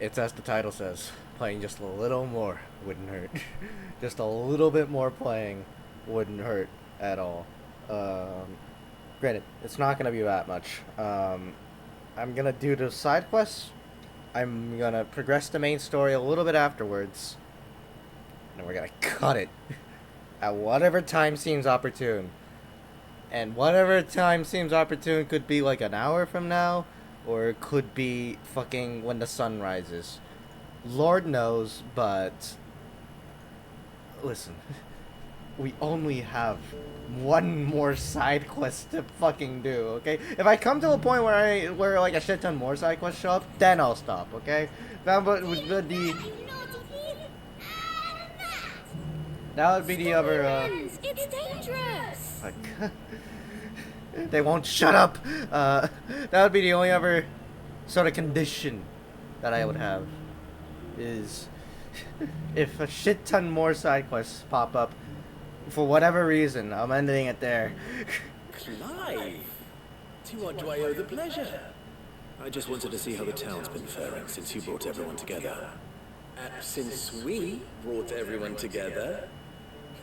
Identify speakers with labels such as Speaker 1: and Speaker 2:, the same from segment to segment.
Speaker 1: It's as the title says. Playing just a little more wouldn't hurt. Just a little bit more playing wouldn't hurt at all. Um, Granted, it's not gonna be that much. I'm gonna do the side quests. I'm gonna progress the main story a little bit afterwards, and we're gonna cut it at whatever time seems opportune. And whatever time seems opportune could be like an hour from now, or it could be fucking when the sun rises. Lord knows, but listen, we only have one more side quest to fucking do, okay? If I come to a point where like a shit ton more side quests show up, then I'll stop, okay? That would be that would be the other
Speaker 2: It's dangerous.
Speaker 1: like, they won't shut up. That would be the only other sort of condition that I would have is if a shit ton more side quests pop up for whatever reason, I'm ending it there.
Speaker 3: Clive! To what do I owe the pleasure? I just wanted to see how the town's been faring since you brought everyone together. Since we brought everyone together,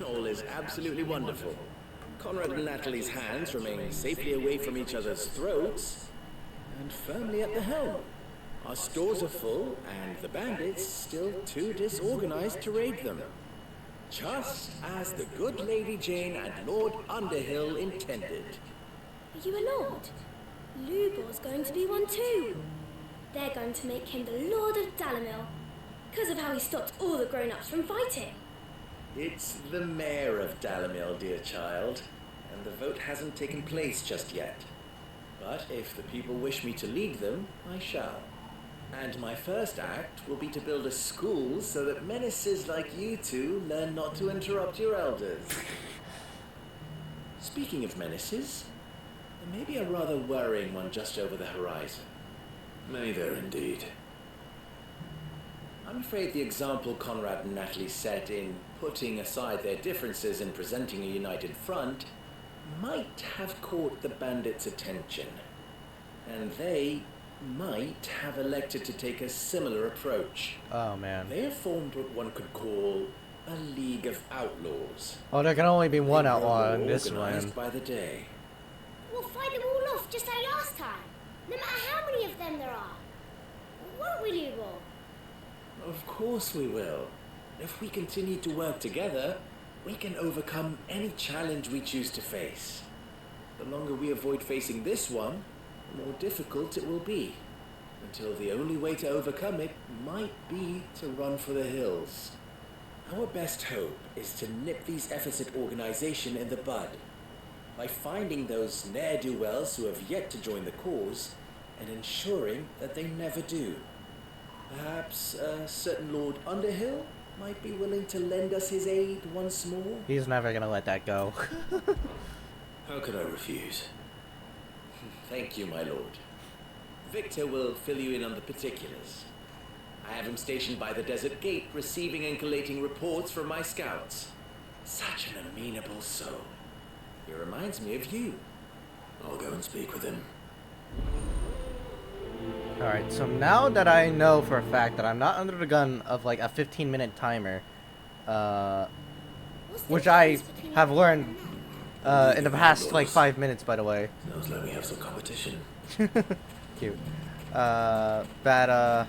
Speaker 3: all is absolutely wonderful. Conrad and Natalie's hands remain safely away from each other's throats and firmly at the helm. Our stores are full, and the bandits still too disorganized to raid them. Just as the good Lady Jane and Lord Underhill intended.
Speaker 2: Are you a lord? Lubor's going to be one too. They're going to make him the Lord of Dalamil, because of how he stopped all the grown-ups from fighting.
Speaker 3: It's the mayor of Dalamil, dear child, and the vote hasn't taken place just yet. But if the people wish me to lead them, I shall. And my first act will be to build a school so that menaces like you two learn not to interrupt your elders. Speaking of menaces, there may be a rather worrying one just over the horizon. May there indeed. I'm afraid the example Conrad and Natalie set in putting aside their differences and presenting a united front might have caught the bandits' attention. And they might have elected to take a similar approach.
Speaker 1: Oh man.
Speaker 3: They have formed what one could call a League of Outlaws.
Speaker 1: Oh, there can only be one
Speaker 3: They grow
Speaker 1: outlaw
Speaker 3: more
Speaker 1: in this
Speaker 3: organized
Speaker 1: land.
Speaker 3: by the day.
Speaker 2: We'll fight them all off just like last time, no matter how many of them there are. Won't we, Lubor?
Speaker 3: Of course we will. If we continue to work together, we can overcome any challenge we choose to face. The longer we avoid facing this one, the more difficult it will be. Until the only way to overcome it might be to run for the hills. Our best hope is to nip these efforts at organization in the bud. By finding those ne'er-do-wells who have yet to join the cause, and ensuring that they never do. Perhaps a certain Lord Underhill might be willing to lend us his aid once more?
Speaker 1: He's never gonna let that go.
Speaker 3: How could I refuse? Thank you, my lord. Victor will fill you in on the particulars. I have him stationed by the desert gate, receiving and collating reports from my scouts. Such an amenable soul. He reminds me of you. I'll go and speak with him.
Speaker 1: Alright, so now that I know for a fact that I'm not under the gun of like a 15-minute timer, which I have learned in the past like 5 minutes, by the way.
Speaker 3: Sounds like we have some competition.
Speaker 1: Cute. That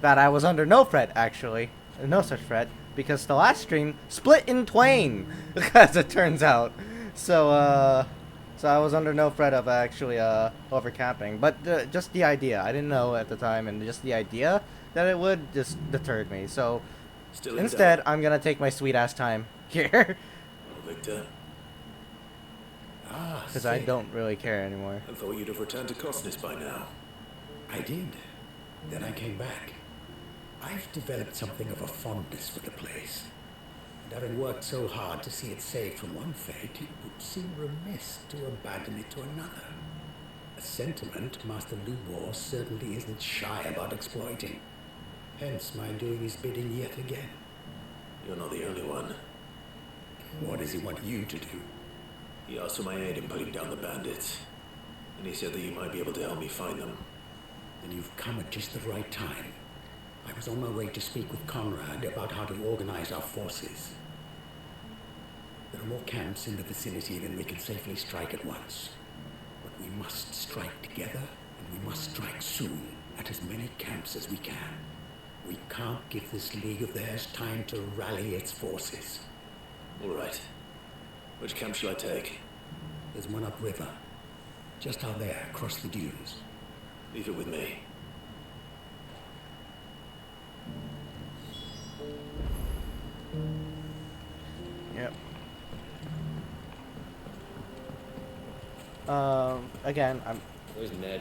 Speaker 1: I was under no threat, actually. No such threat, because the last stream split in twain, as it turns out. So I was under no threat of actually overcamping. But just the idea, I didn't know at the time, and just the idea that it would just deterred me. So
Speaker 3: Still
Speaker 1: instead, I'm gonna take my sweet ass time here,
Speaker 3: Victor. Ah,
Speaker 1: because I don't really care anymore.
Speaker 3: I thought you'd have returned to Cosnes by now.
Speaker 4: I did. Then I came back. I've developed something of a fondness for the place. And having worked so hard to see it saved from one fate, it would seem remiss to abandon it to another. A sentiment Master Lubor certainly isn't shy about exploiting. Hence my doing his bidding yet again.
Speaker 3: You're not the only one.
Speaker 4: What does he want you to do?
Speaker 3: He asked for my aid in putting down the bandits. And he said that you might be able to help me find them.
Speaker 4: Then you've come at just the right time. was on my way to speak with Conrad about how to organize our forces. There are more camps in the vicinity than we can safely strike at once. But we must strike together, and we must strike soon at as many camps as we can. We can't give this league of theirs time to rally its forces.
Speaker 3: All right. Which camp shall I take?
Speaker 4: There's one upriver, just out there, across the dunes.
Speaker 3: Leave it with me.
Speaker 1: Yep. Again, I'm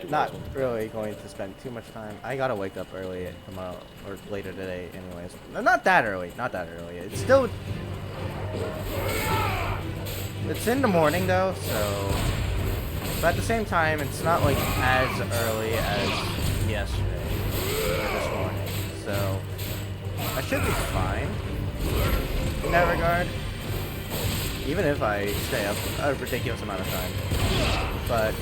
Speaker 1: not really going to spend too much time. I gotta wake up early tomorrow, or later today anyways. Not that early, not that early. It's still... It's in the morning though, so... But at the same time, it's not like as early as yesterday, or this morning. So, I should be fine in that regard. Even if I stay up a ridiculous amount of time. But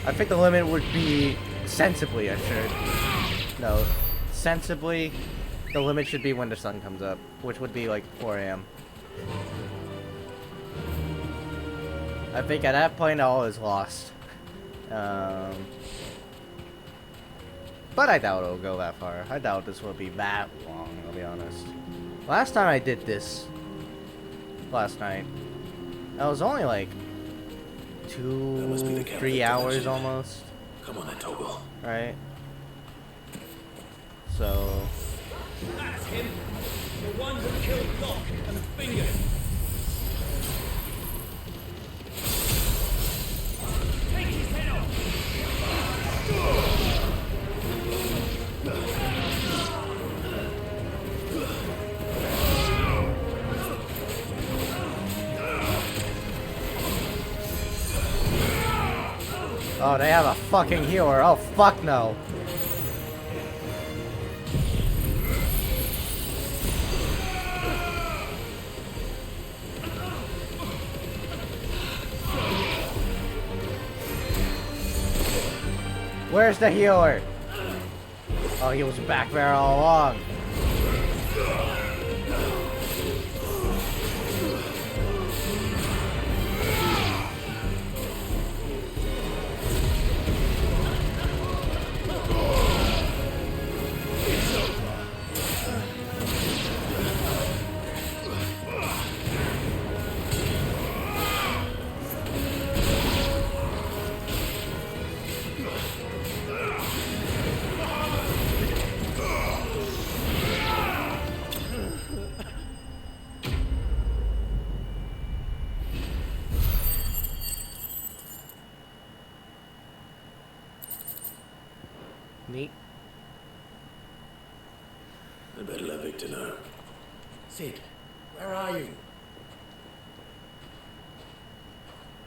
Speaker 1: I think the limit would be sensibly, sensibly, the limit should be when the sun comes up, which would be like 4 a.m. I think at that point all is lost. But I doubt it'll go that far. I doubt this will be that long, I'll be honest. Last time I did this, last night, that was only like 2-3 hours almost.
Speaker 3: Come on then, Toggle.
Speaker 1: Right? So...
Speaker 5: That's him! The one who killed Locke and Finger! Take his head off!
Speaker 1: Oh, they have a fucking healer. Oh, fuck no. Where's the healer? Oh, he was back there all along. Neat.
Speaker 3: I better let Victor know.
Speaker 4: Sid, where are you?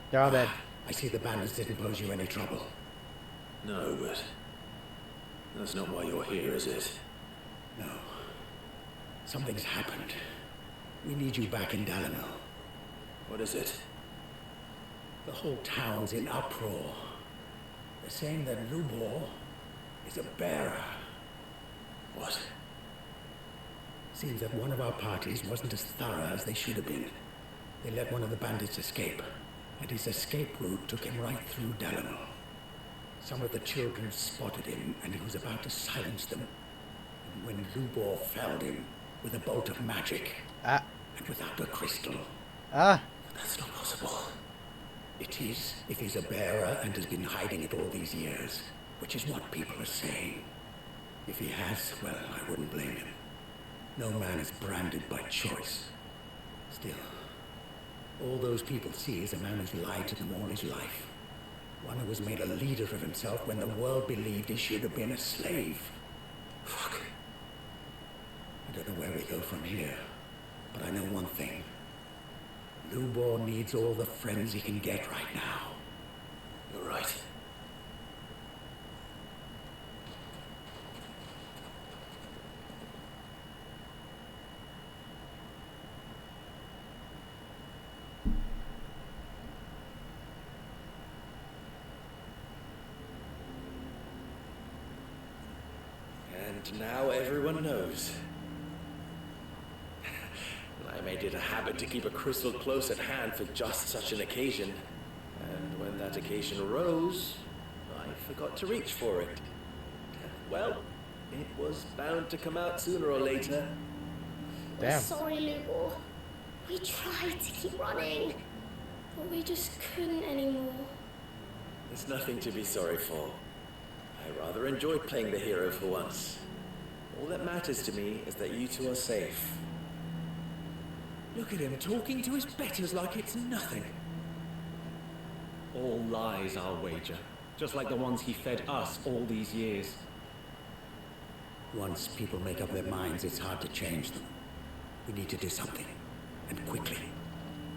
Speaker 1: They're all dead.
Speaker 4: I see the bandits didn't pose you any trouble.
Speaker 3: No, but... That's not why you're here, is it?
Speaker 4: No. Something's happened. We need you back in Dalamil.
Speaker 3: What is it?
Speaker 4: The whole town's in uproar. They're saying that Lubor is a bearer.
Speaker 3: What?
Speaker 4: Seems that one of our parties wasn't as thorough as they should have been. They let one of the bandits escape, and his escape route took him right through Dalamil. Some of the children spotted him, and he was about to silence them. And when Lubor felled him with a bolt of magic, and without a crystal.
Speaker 3: That's not possible.
Speaker 4: It is, if he's a bearer and has been hiding it all these years, which is what people are saying. If he has, well, I wouldn't blame him. No man is branded by choice. Still, all those people see is a man who's lied to them all his life. One who was made a leader of himself when the world believed he should have been a slave.
Speaker 3: Fuck.
Speaker 4: I don't know where we go from here, but I know one thing. Lubor needs all the friends he can get right now.
Speaker 3: You're right. And And now everyone knows. I made it a habit to keep a crystal close at hand for just such an occasion. And when that occasion arose, I forgot to reach for it. Well, it was bound to come out sooner or later.
Speaker 1: Damn.
Speaker 2: Sorry, Lubor. We tried to keep running, but we just couldn't anymore.
Speaker 3: There's nothing to be sorry for. I rather enjoyed playing the hero for once. All that matters to me is that you two are safe.
Speaker 5: Look at him talking to his betters like it's nothing. All lies, I'll wager. Just like the ones he fed us all these years.
Speaker 4: Once people make up their minds, it's hard to change them. We need to do something, and quickly.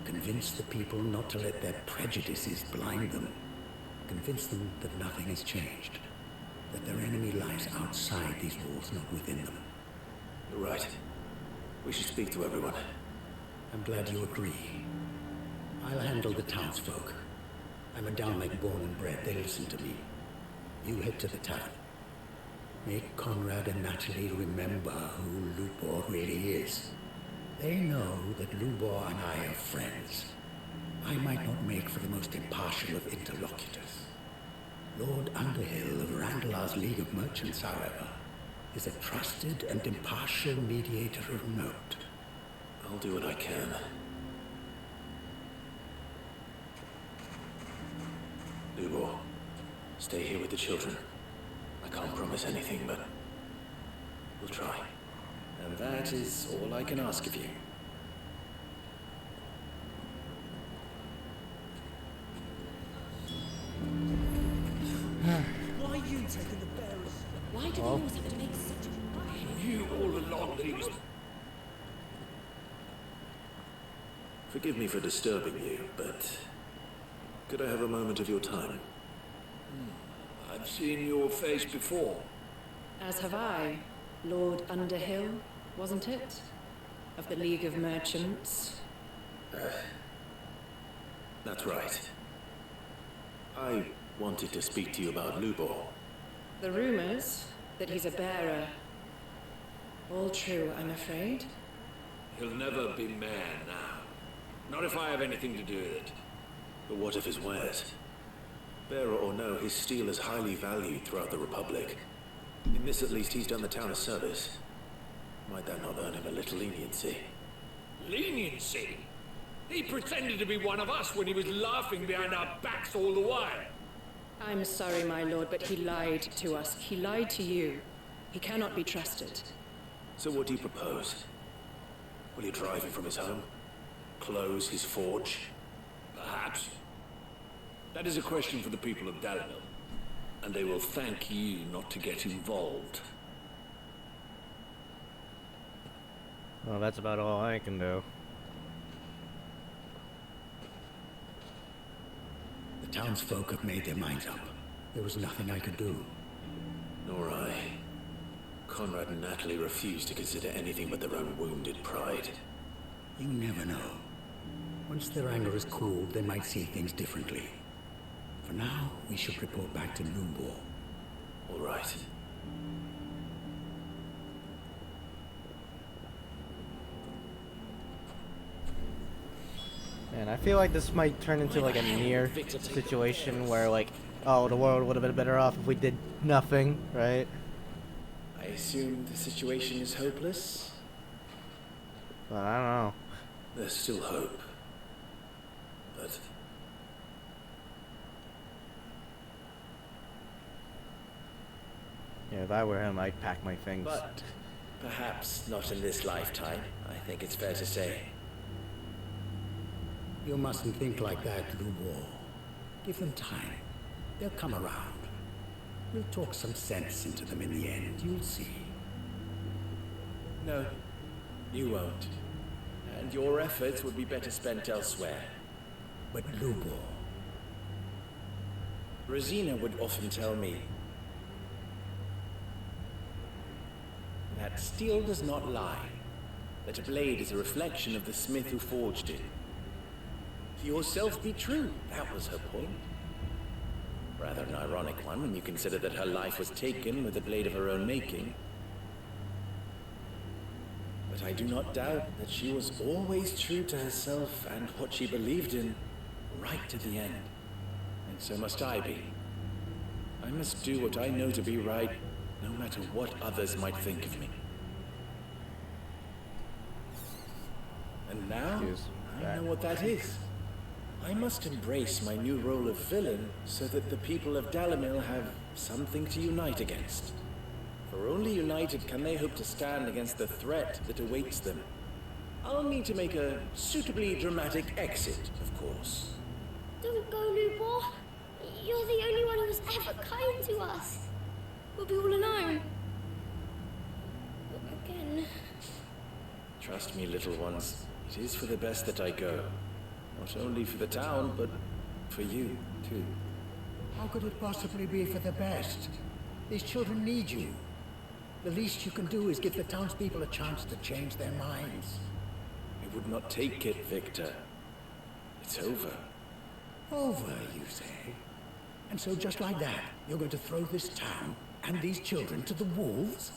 Speaker 4: Convince the people not to let their prejudices blind them. Convince them that nothing has changed. That their enemy lies outside these walls, not within them.
Speaker 3: You're right. We should speak to everyone.
Speaker 4: I'm glad you agree. I'll handle the townsfolk. I'm a downlake born and bred. They listen to me. You head to the tavern. Make Conrad and Natalie remember who Lubor really is. They know that Lubor and I are friends. I might not make for the most impartial of interlocutors. Lord Underhill of Randalar's League of Merchants, however, is a trusted and impartial mediator of note.
Speaker 3: I'll do what I can. Lubor, stay here with the children. I can't promise anything, but we'll try. And that is all I can ask of you.
Speaker 5: Why are you taking the bearers?
Speaker 6: Why do they always have to make such a rush?
Speaker 5: You all along that he was...
Speaker 3: Forgive me for disturbing you, but could I have a moment of your time?
Speaker 5: I've seen your face before.
Speaker 6: As have I. Lord Underhill, wasn't it? Of the League of Merchants.
Speaker 3: That's right. I wanted to speak to you about Lubor.
Speaker 6: The rumors that he's a bearer. All true, I'm afraid.
Speaker 5: He'll never be mayor now. Not if I have anything to do with it.
Speaker 3: But what of his wares? Bearer or no, his steel is highly valued throughout the Republic. In this at least, he's done the town a service. Might that not earn him a little leniency?
Speaker 5: Leniency? He pretended to be one of us when he was laughing behind our backs all the while.
Speaker 6: I'm sorry, my lord, but he lied to us. He lied to you. He cannot be trusted.
Speaker 3: So what do you propose? Will you drive him from his home? Close his forge?
Speaker 5: Perhaps. That is a question for the people of Dalamil. And they will thank you not to get involved.
Speaker 1: Well, that's about all I can do.
Speaker 4: The townsfolk have made their minds up. There was nothing I could do.
Speaker 3: Nor I. Conrad and Natalie refuse to consider anything but their own wounded pride.
Speaker 4: You never know. Once their anger is cooled, they might see things differently. For now, we should report back to Lubor.
Speaker 3: All right.
Speaker 1: Man, I feel like this might turn into like a near situation where like, oh, the world would have been better off if we did nothing, right?
Speaker 3: I assume the situation is hopeless?
Speaker 1: But I don't know.
Speaker 3: There's still hope. But
Speaker 1: Yeah, if I were him, I'd pack my things.
Speaker 3: But perhaps not in this lifetime, I think it's fair to say.
Speaker 4: You mustn't think like that, Lubor. Give them time. They'll come around. We'll talk some sense into them in the end, you'll see.
Speaker 3: No, you won't. And your efforts would be better spent elsewhere.
Speaker 4: But Lubor,
Speaker 3: Rosina would often tell me that steel does not lie, that a blade is a reflection of the smith who forged it. To yourself be true, that was her point. Rather an ironic one when you consider that her life was taken with a blade of her own making. But I do not doubt that she was always true to herself and what she believed in, right to the end. And so must I be. I must do what I know to be right, no matter what others might think of me. And now, I know what that is. I must embrace my new role of villain so that the people of Dalamil have something to unite against. For only united can they hope to stand against the threat that awaits them. I'll need to make a suitably dramatic exit, of course.
Speaker 2: Don't go, Lupor. You're the only one who's ever kind to us. We'll be all alone. Again.
Speaker 3: Trust me, little ones. It is for the best that I go. Not only for the town, but for you, too.
Speaker 4: How could it possibly be for the best? These children need you. The least you can do is give the townspeople a chance to change their minds.
Speaker 3: I would not take it, Victor. It's over.
Speaker 4: Over, you say? And so just like that, you're going to throw this town and these children to the wolves?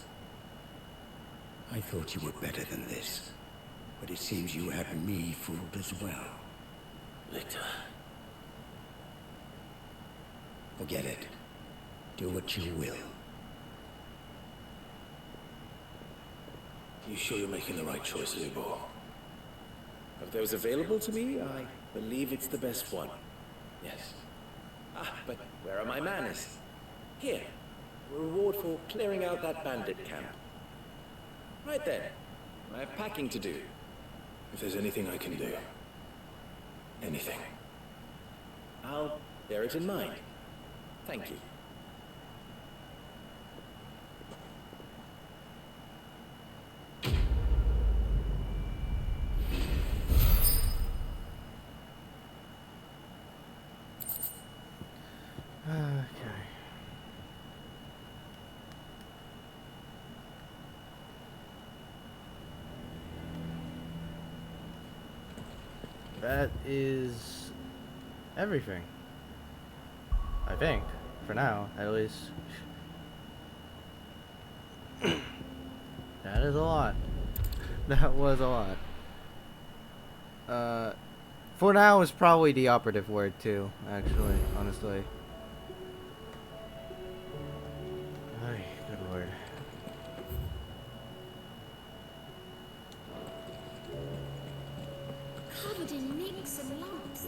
Speaker 4: I thought you were better than this. But it seems you had me fooled as well.
Speaker 3: Victor.
Speaker 4: Forget it. Do what you will.
Speaker 3: You sure you're making the right choice, Lubor? Of those available to me, I believe it's the best one. Yes. Ah, but where are my manners? Here. A reward for clearing out that bandit camp. Right then. I have packing to do. If there's anything I can do. Anything. I'll bear it in mind. Thank you.
Speaker 1: Okay. That is everything. I think. For now, at least. That is a lot. That was a lot. For now is probably the operative word too, actually, honestly. Ay, good lord.
Speaker 2: Covered in nicks and lumps.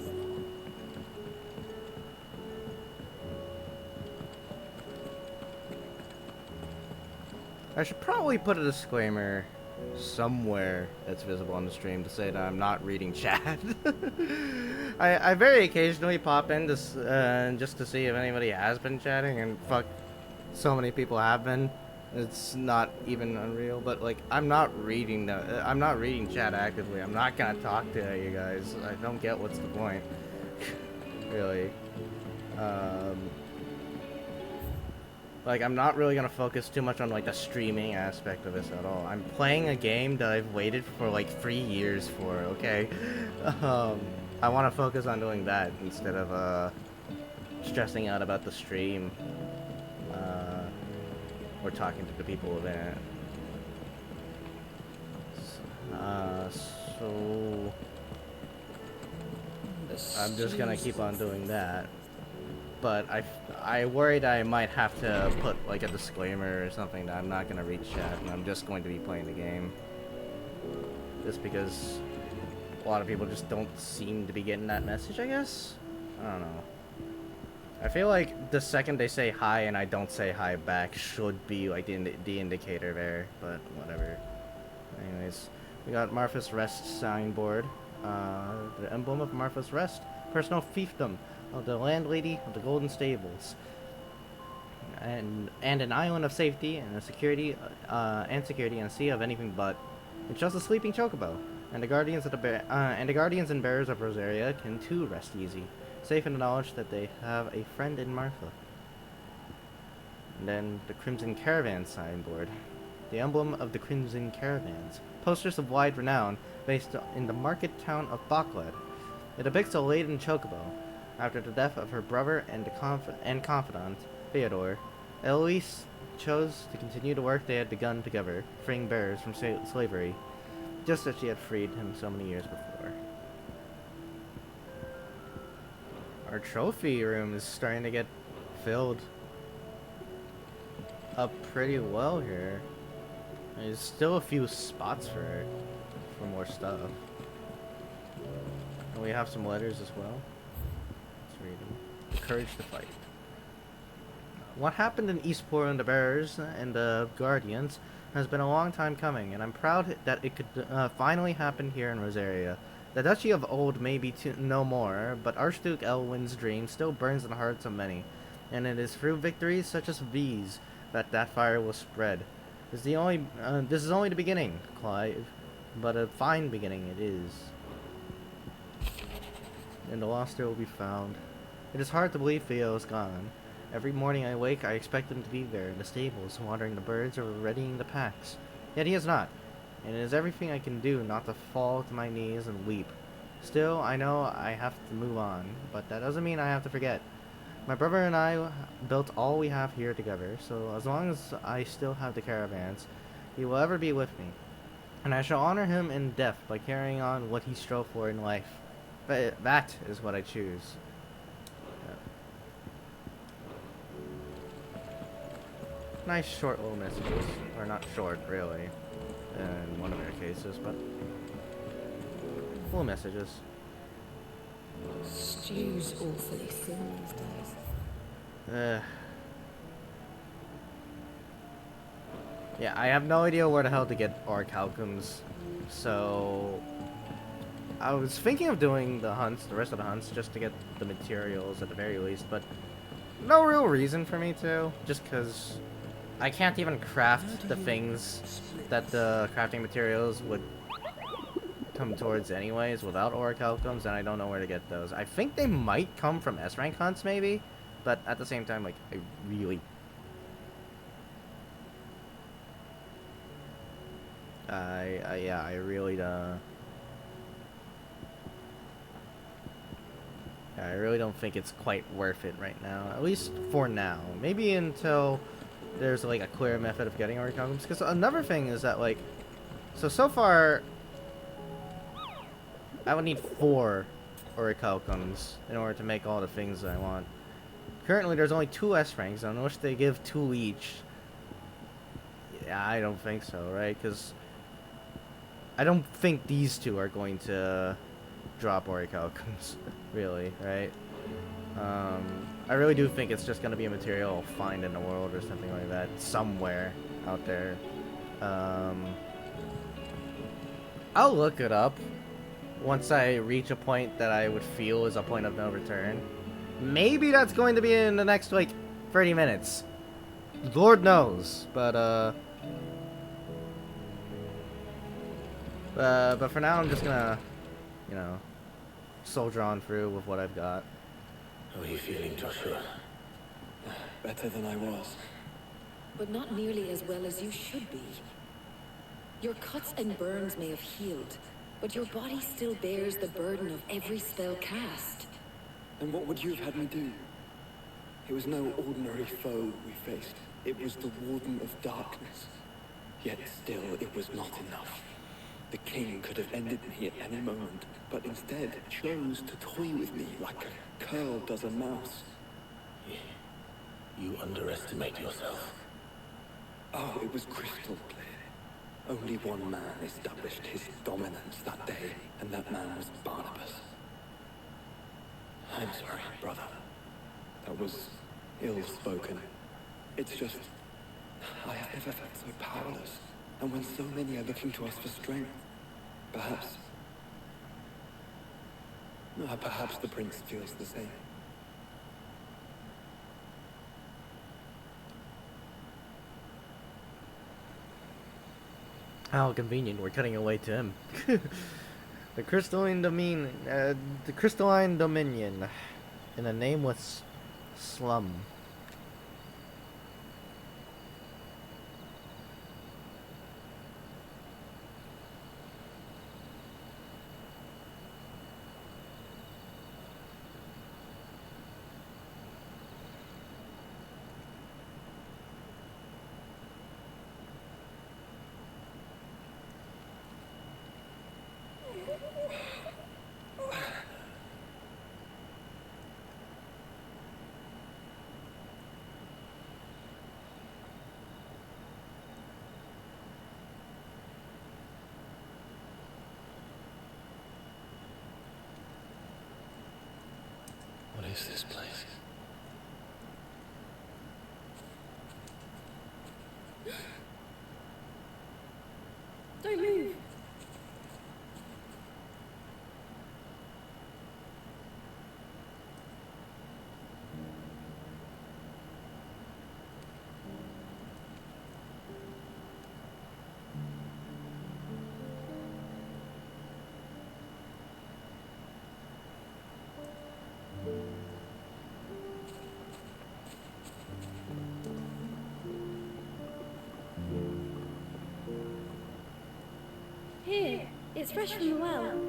Speaker 1: I should probably put a disclaimer somewhere that's visible on the stream to say that I'm not reading chat. I very occasionally pop in just to see if anybody has been chatting, and fuck, so many people have been. It's not even unreal, but like I'm not reading chat actively. I'm not gonna talk to you guys. I don't get what's the point, really. Like, I'm not really gonna focus too much on, like, the streaming aspect of this at all. I'm playing a game that I've waited for, like, 3 years for, okay? I want to focus on doing that instead of, stressing out about the stream, or talking to the people within it. So... I'm just gonna keep on doing that. But I worried I might have to put like a disclaimer or something that I'm not gonna read chat and I'm just going to be playing the game. Just because a lot of people just don't seem to be getting that message, I guess? I don't know. I feel like the second they say hi and I don't say hi back should be like the indicator there, but whatever. Anyways, we got Martha's Rest signboard. The emblem of Martha's Rest. Personal fiefdom of the landlady of the Golden Stables, and an island of safety and security and a sea of anything but. It's just a sleeping chocobo, and the guardians of the guardians and bearers of Rosaria can too rest easy, safe in the knowledge that they have a friend in Martha. And then the Crimson Caravan signboard, the emblem of the Crimson Caravans, posters of wide renown, based in the market town of Bakled. It depicts a laden chocobo. After the death of her brother and confidant, Theodore, Eloise chose to continue the work they had begun together, freeing bearers from slavery. just as she had freed him so many years before. Our trophy room is starting to get filled up pretty well here. There's still a few spots for more stuff. And we have some letters as well. Let's read them. Courage to fight. What happened in Eastport and the Bearers and the Guardians has been a long time coming, and I'm proud that it could finally happen here in Rosaria. The Duchy of Old may be no more, but Archduke Elwin's dream still burns in the hearts of many, and it is through victories such as these that fire will spread. This is only the beginning, Clive, but a fine beginning it is. And the lost will be found. It is hard to believe Theo is gone. Every morning I wake, I expect him to be there in the stables, watering the birds or readying the packs. Yet he is not, and it is everything I can do not to fall to my knees and weep. Still, I know I have to move on, but that doesn't mean I have to forget. My brother and I built all we have here together, so as long as I still have the caravans, he will ever be with me. And I shall honor him in death by carrying on what he strove for in life. But that is what I choose. Nice short little messages. Or not short, really, in one of their cases, but little messages.
Speaker 6: Stew's awfully thin these days.
Speaker 1: Yeah, I have no idea where the hell to get orichalcums, so I was thinking of doing the hunts, the rest of the hunts, just to get the materials at the very least, but no real reason for me to, just because I can't even craft the things that the crafting materials would come towards anyways without orichalcums, and I don't know where to get those. I think they might come from S-rank hunts, maybe, but at the same time, like, I really... I really don't think it's quite worth it right now. At least for now. Maybe until there's like a clear method of getting orichalcums. Because another thing is that like, so far, I would need 4 orichalcums in order to make all the things that I want. Currently, there's only 2 S ranks. I wish they give 2 each. Yeah, I don't think so, right? Because I don't think these 2 are going to drop orichalcums, really, right? I really do think it's just going to be a material I'll find in the world or something like that, somewhere out there. I'll look it up once I reach a point that I would feel is a point of no return. Maybe that's going to be in the next, like, 30 minutes. Lord knows, but for now I'm just gonna, you know, soldier on through with what I've got.
Speaker 3: How are you feeling, Joshua? Better than I was.
Speaker 6: But not nearly as well as you should be. Your cuts and burns may have healed, but your body still bears the burden of every spell cast.
Speaker 7: And what would you have had me do? It was no ordinary foe we faced. It was the Warden of Darkness. Yet still, it was not enough. The king could have ended me at any moment, but instead chose to toy with me like a curl does a mouse.
Speaker 3: You underestimate yourself.
Speaker 7: Oh, it was crystal clear. Only one man established his dominance that day, and that man was Barnabas. I'm sorry, brother. That was ill-spoken. It's just, I have never felt so powerless. And when so many are looking to us for strength, perhaps the prince feels the same.
Speaker 1: How convenient, we're cutting away to him. The crystalline dominion in a nameless slum.
Speaker 2: Don't move. Here, it's fresh from the well.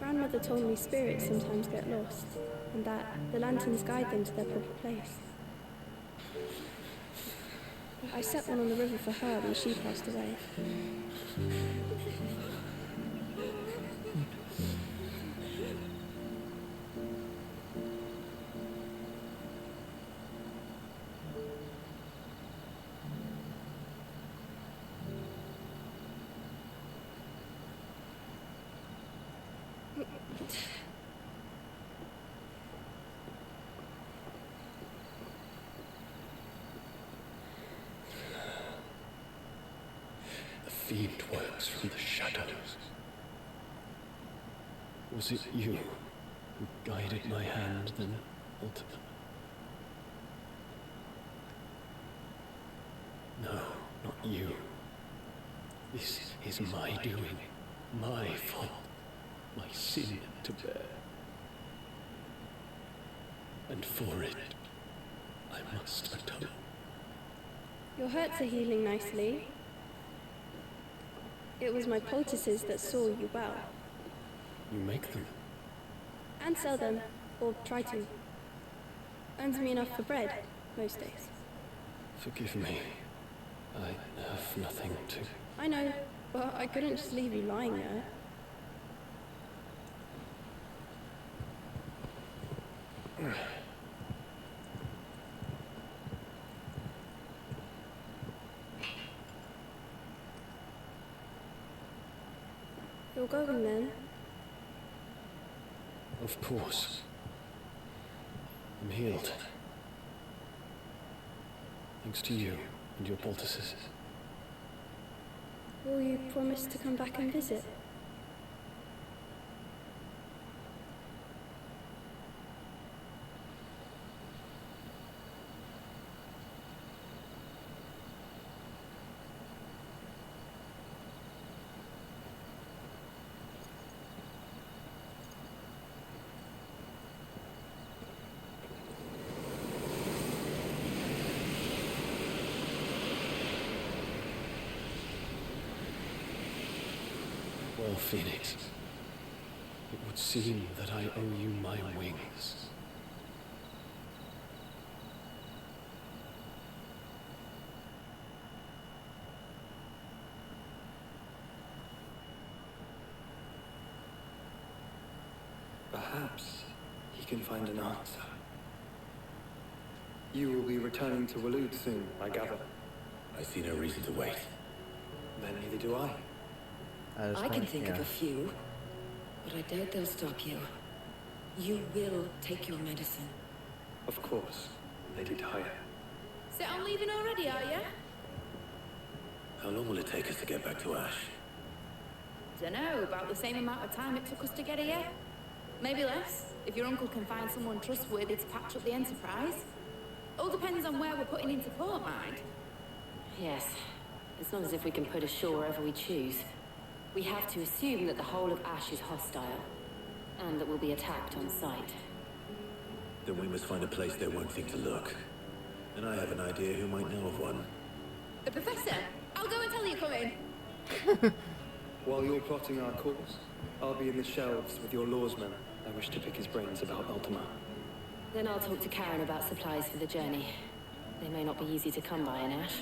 Speaker 2: Grandmother told me spirits sometimes get lost, and that the lanterns guide them to their proper place. I set one on the river for her when she passed away.
Speaker 7: The fiend works from the shadows. Was it you who guided my hand then, ultimately? No, not you. This is my doing, my fault, my sin to bear. And for it, I must atone.
Speaker 2: Your hurts are healing nicely. It was my poultices that saw you well.
Speaker 7: You make them.
Speaker 2: And sell them, or try to. Earns me enough for bread, most days.
Speaker 7: Forgive me. I have nothing to...
Speaker 2: I know, but I couldn't just leave you lying there. You're going then?
Speaker 7: Of course. I'm healed. Thanks to you and your poultices.
Speaker 2: Will you promise to come back and visit?
Speaker 7: Well, Phoenix, it would seem that I owe you my wings.
Speaker 3: Perhaps he can find an answer. You will be returning to Waloed soon, I gather.
Speaker 4: I see no reason to wait.
Speaker 3: Then neither do I.
Speaker 6: I can think of a few, but I doubt they'll stop you. You will take your medicine.
Speaker 3: Of course, Lady Daya.
Speaker 8: So I'm leaving already, are you?
Speaker 4: How long will it take us to get back to Ash?
Speaker 8: Dunno, about the same amount of time it took us to get here. Maybe less, if your uncle can find someone trustworthy to patch up the Enterprise. All depends on where we're putting into port, mind.
Speaker 6: Yes, it's not as if we can put ashore wherever we choose. We have to assume that the whole of Ash is hostile, and that we'll be attacked on sight.
Speaker 4: Then we must find a place they won't think to look. And I have an idea who might know of one.
Speaker 8: The Professor! I'll go and tell you come in.
Speaker 3: While you're plotting our course, I'll be in the shelves with your lawsman. I wish to pick his brains about Ultima.
Speaker 6: Then I'll talk to Karen about supplies for the journey. They may not be easy to come by in Ash.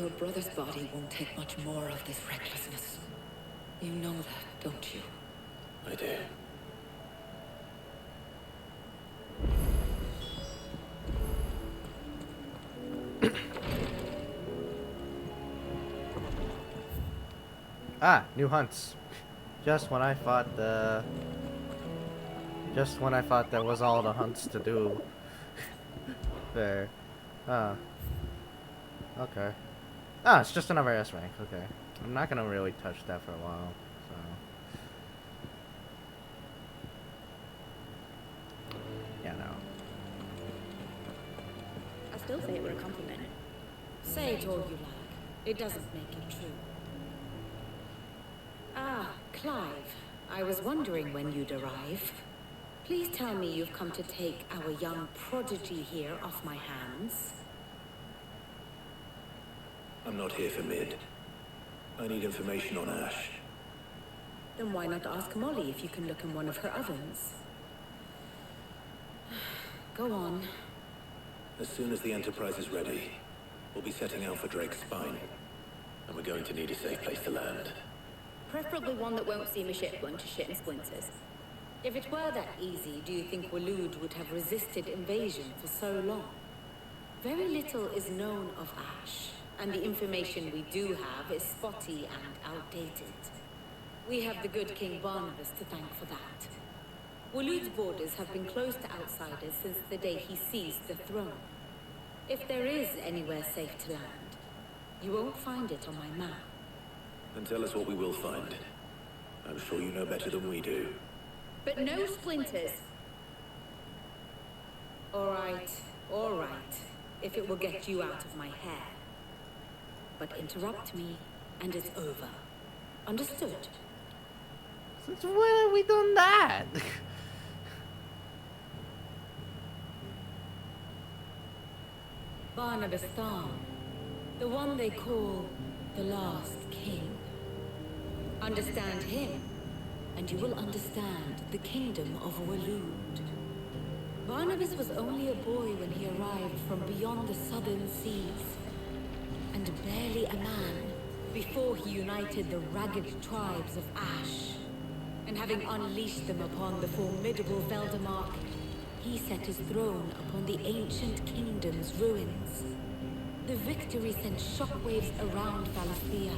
Speaker 6: Your brother's body won't take much more of this recklessness. You know that, don't you?
Speaker 3: I do.
Speaker 1: Ah, new hunts. Just when I thought that was all the hunts to do. There. Ah. Okay. Ah, it's just another S rank. Okay. I'm not gonna really touch that for a while. So. Yeah, no.
Speaker 8: I still say it were a compliment.
Speaker 6: Say it all you like. It doesn't make it true. Ah, Clive. I was wondering when you'd arrive. Please tell me you've come to take our young prodigy here off my hands.
Speaker 3: I'm not here for Mid. I need information on Ash.
Speaker 6: Then why not ask Molly if you can look in one of her ovens? Go on.
Speaker 3: As soon as the Enterprise is ready, we'll be setting out for Drake's Spine. And we're going to need a safe place to land.
Speaker 8: Preferably one that won't see my ship blown to shit and splinters.
Speaker 6: If it were that easy, do you think Waloed would have resisted invasion for so long? Very little is known of Ash, and the information we do have is spotty and outdated. We have the good King Barnabas to thank for that. Waloed's borders have been closed to outsiders since the day he seized the throne. If there is anywhere safe to land, you won't find it on my map.
Speaker 3: Then tell us what we will find. I'm sure you know better than we do.
Speaker 8: But no splinters.
Speaker 6: All right, if it will get you out of my hair. But interrupt me, and it's over. Understood?
Speaker 1: Since when have we done that?
Speaker 6: Barnabas Thorn, the one they call the last king. Understand him, and you will understand the kingdom of Waloed. Barnabas was only a boy when he arrived from beyond the southern seas, and barely a man before he united the ragged tribes of Ash. And having unleashed them upon the formidable Veldamark, he set his throne upon the ancient kingdom's ruins. The victory sent shockwaves around Valencia,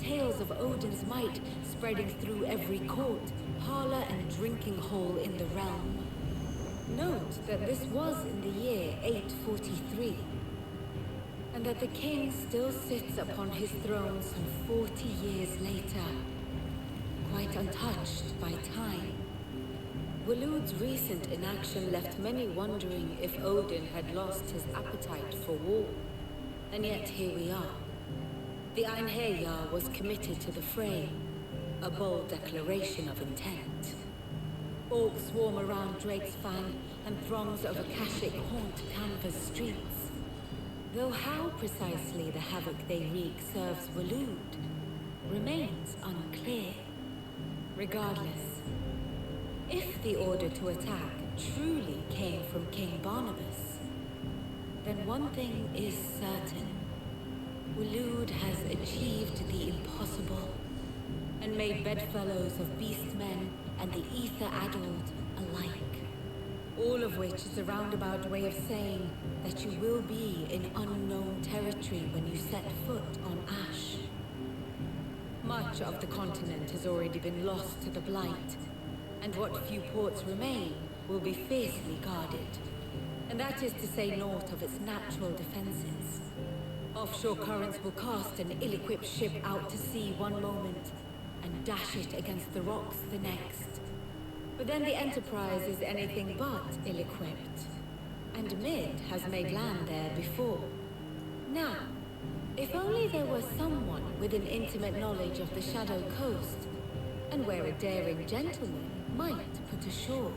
Speaker 6: tales of Odin's might spreading through every court, parlor, and drinking hole in the realm. Note that this was in the year 843, and that the king still sits upon his throne some 40 years later, quite untouched by time. Waloed's recent inaction left many wondering if Odin had lost his appetite for war. And yet here we are. The Einherjar was committed to the fray, a bold declaration of intent. Orcs swarm around Drake's Fang, and throngs of Akashic haunt Canva's streets. Though how precisely the havoc they wreak serves Waloed remains unclear. Regardless, if the order to attack truly came from King Barnabas, then one thing is certain. Waloed has achieved the impossible, and made bedfellows of beastmen and the ether-addled alike. All of which is a roundabout way of saying that you will be in unknown territory when you set foot on Ash. Much of the continent has already been lost to the Blight, and what few ports remain will be fiercely guarded. And that is to say naught of its natural defenses. Offshore currents will cast an ill-equipped ship out to sea one moment, and dash it against the rocks the next. But then the Enterprise is anything but ill-equipped, and Mid has made land there before. Now, if only there were someone with an intimate knowledge of the Shadow Coast, and where a daring gentleman might put ashore.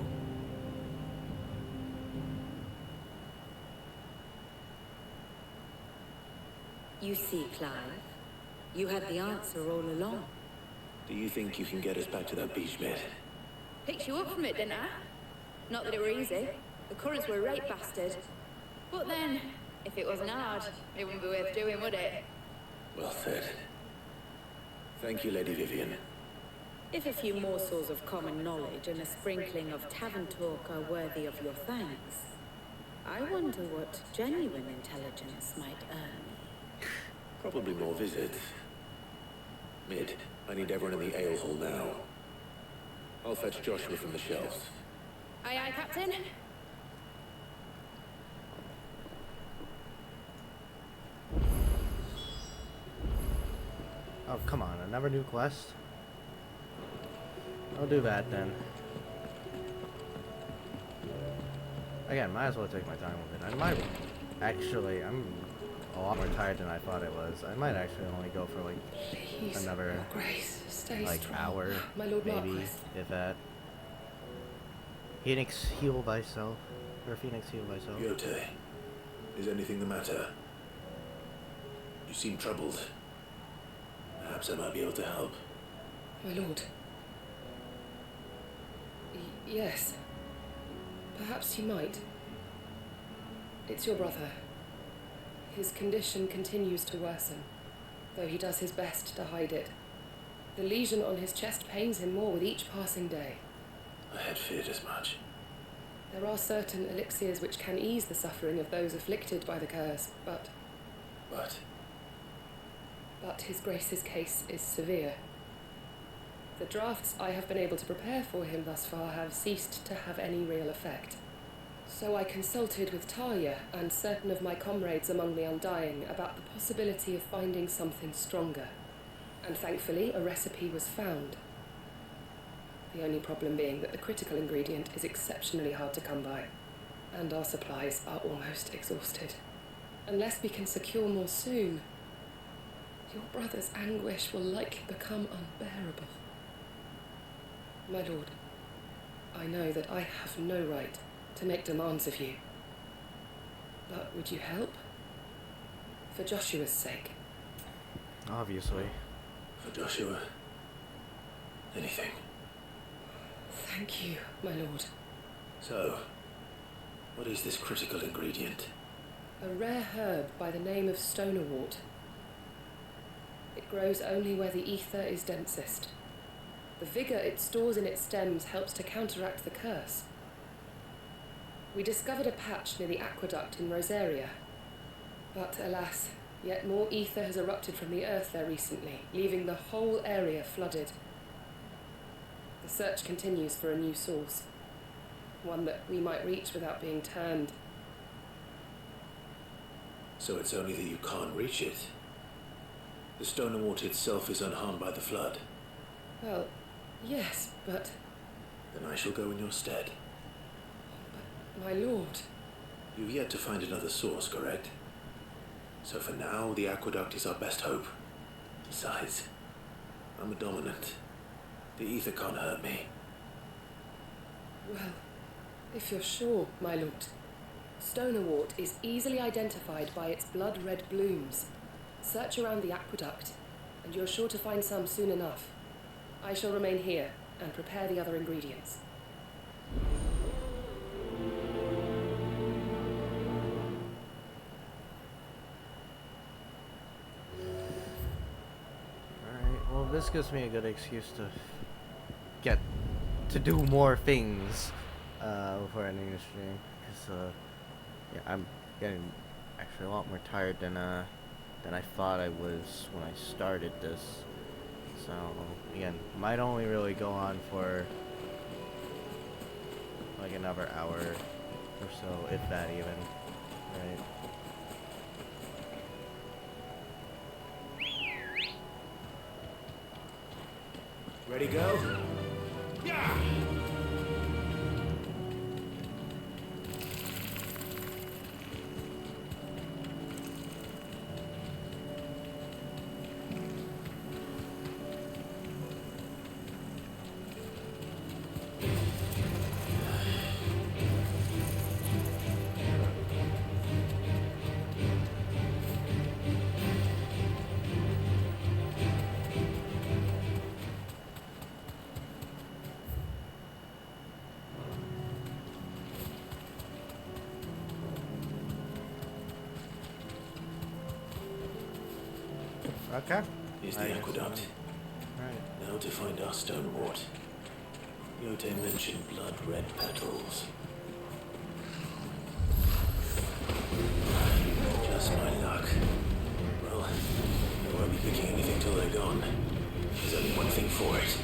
Speaker 6: You see, Clive, you had the answer all along.
Speaker 3: Do you think you can get us back to that beach, Mid?
Speaker 8: Picked you up from it, didn't I? Not that it were easy. The currents were a right bastard. But then, if it wasn't hard, it wouldn't be worth doing, would it?
Speaker 3: Well said. Thank you, Lady Vivian.
Speaker 6: If a few morsels of common knowledge and a sprinkling of tavern talk are worthy of your thanks, I wonder what genuine intelligence might earn me.
Speaker 3: Probably more visits. Mid, I need everyone in the ale hall now. I'll fetch Joshua from the shelves.
Speaker 8: Aye, aye, Captain.
Speaker 1: Oh, come on, another new quest? I'll do that then. Again, might as well take my time with it. I might actually, I'm a lot more tired than I thought I was. I might actually only go for like
Speaker 9: Please,
Speaker 1: another
Speaker 9: Your Grace, stay
Speaker 1: like
Speaker 9: strong.
Speaker 1: hour,
Speaker 9: My Lord
Speaker 1: maybe,
Speaker 9: Marquis.
Speaker 1: if that. Phoenix, heal thyself. Or Phoenix, heal thyself.
Speaker 3: Yote, is anything the matter? You seem troubled. Perhaps I might be able to help.
Speaker 9: My lord. Yes. Perhaps you might. It's your brother. His condition continues to worsen, though he does his best to hide it. The lesion on his chest pains him more with each passing day.
Speaker 3: I had feared as much.
Speaker 9: There are certain elixirs which can ease the suffering of those afflicted by the curse, but His Grace's case is severe. The drafts I have been able to prepare for him thus far have ceased to have any real effect. So I consulted with Talia and certain of my comrades among the Undying about the possibility of finding something stronger. And thankfully, a recipe was found. The only problem being that the critical ingredient is exceptionally hard to come by, and our supplies are almost exhausted. Unless we can secure more soon, your brother's anguish will likely become unbearable. My lord, I know that I have no right to make demands of you. But would you help? For Joshua's sake.
Speaker 1: Obviously.
Speaker 3: For Joshua, anything.
Speaker 9: Thank you, my lord.
Speaker 3: So, what is this critical ingredient?
Speaker 9: A rare herb by the name of stonerwort. It grows only where the ether is densest. The vigor it stores in its stems helps to counteract the curse. We discovered a patch near the aqueduct in Rosaria. But alas, yet more ether has erupted from the earth there recently, leaving the whole area flooded. The search continues for a new source, one that we might reach without being turned.
Speaker 3: So it's only that you can't reach it. The stonerwort itself is unharmed by the flood.
Speaker 9: Well, yes, but...
Speaker 3: Then I shall go in your stead.
Speaker 9: But, my lord...
Speaker 3: You've yet to find another source, correct? So for now, the aqueduct is our best hope. Besides, I'm a dominant. The ether can't hurt me.
Speaker 9: Well, if you're sure, my lord. Stonerwort is easily identified by its blood-red blooms. Search around the aqueduct, and you're sure to find some soon enough. I shall remain here and prepare the other ingredients.
Speaker 1: Alright, well this gives me a good excuse to get to do more things before ending the stream. Because, yeah, I'm getting actually a lot more tired than I thought I was when I started this. So, again, might only really go on for like another hour or so, if that even. Right.
Speaker 3: Ready, go? Yeah!
Speaker 1: Okay.
Speaker 5: Here's
Speaker 1: I
Speaker 5: the
Speaker 1: guess
Speaker 5: aqueduct.
Speaker 1: Right.
Speaker 5: Now to find our stone wart. Yote mentioned blood red petals. Just my luck. Well, I won't be picking anything till they're gone. There's only one thing for it.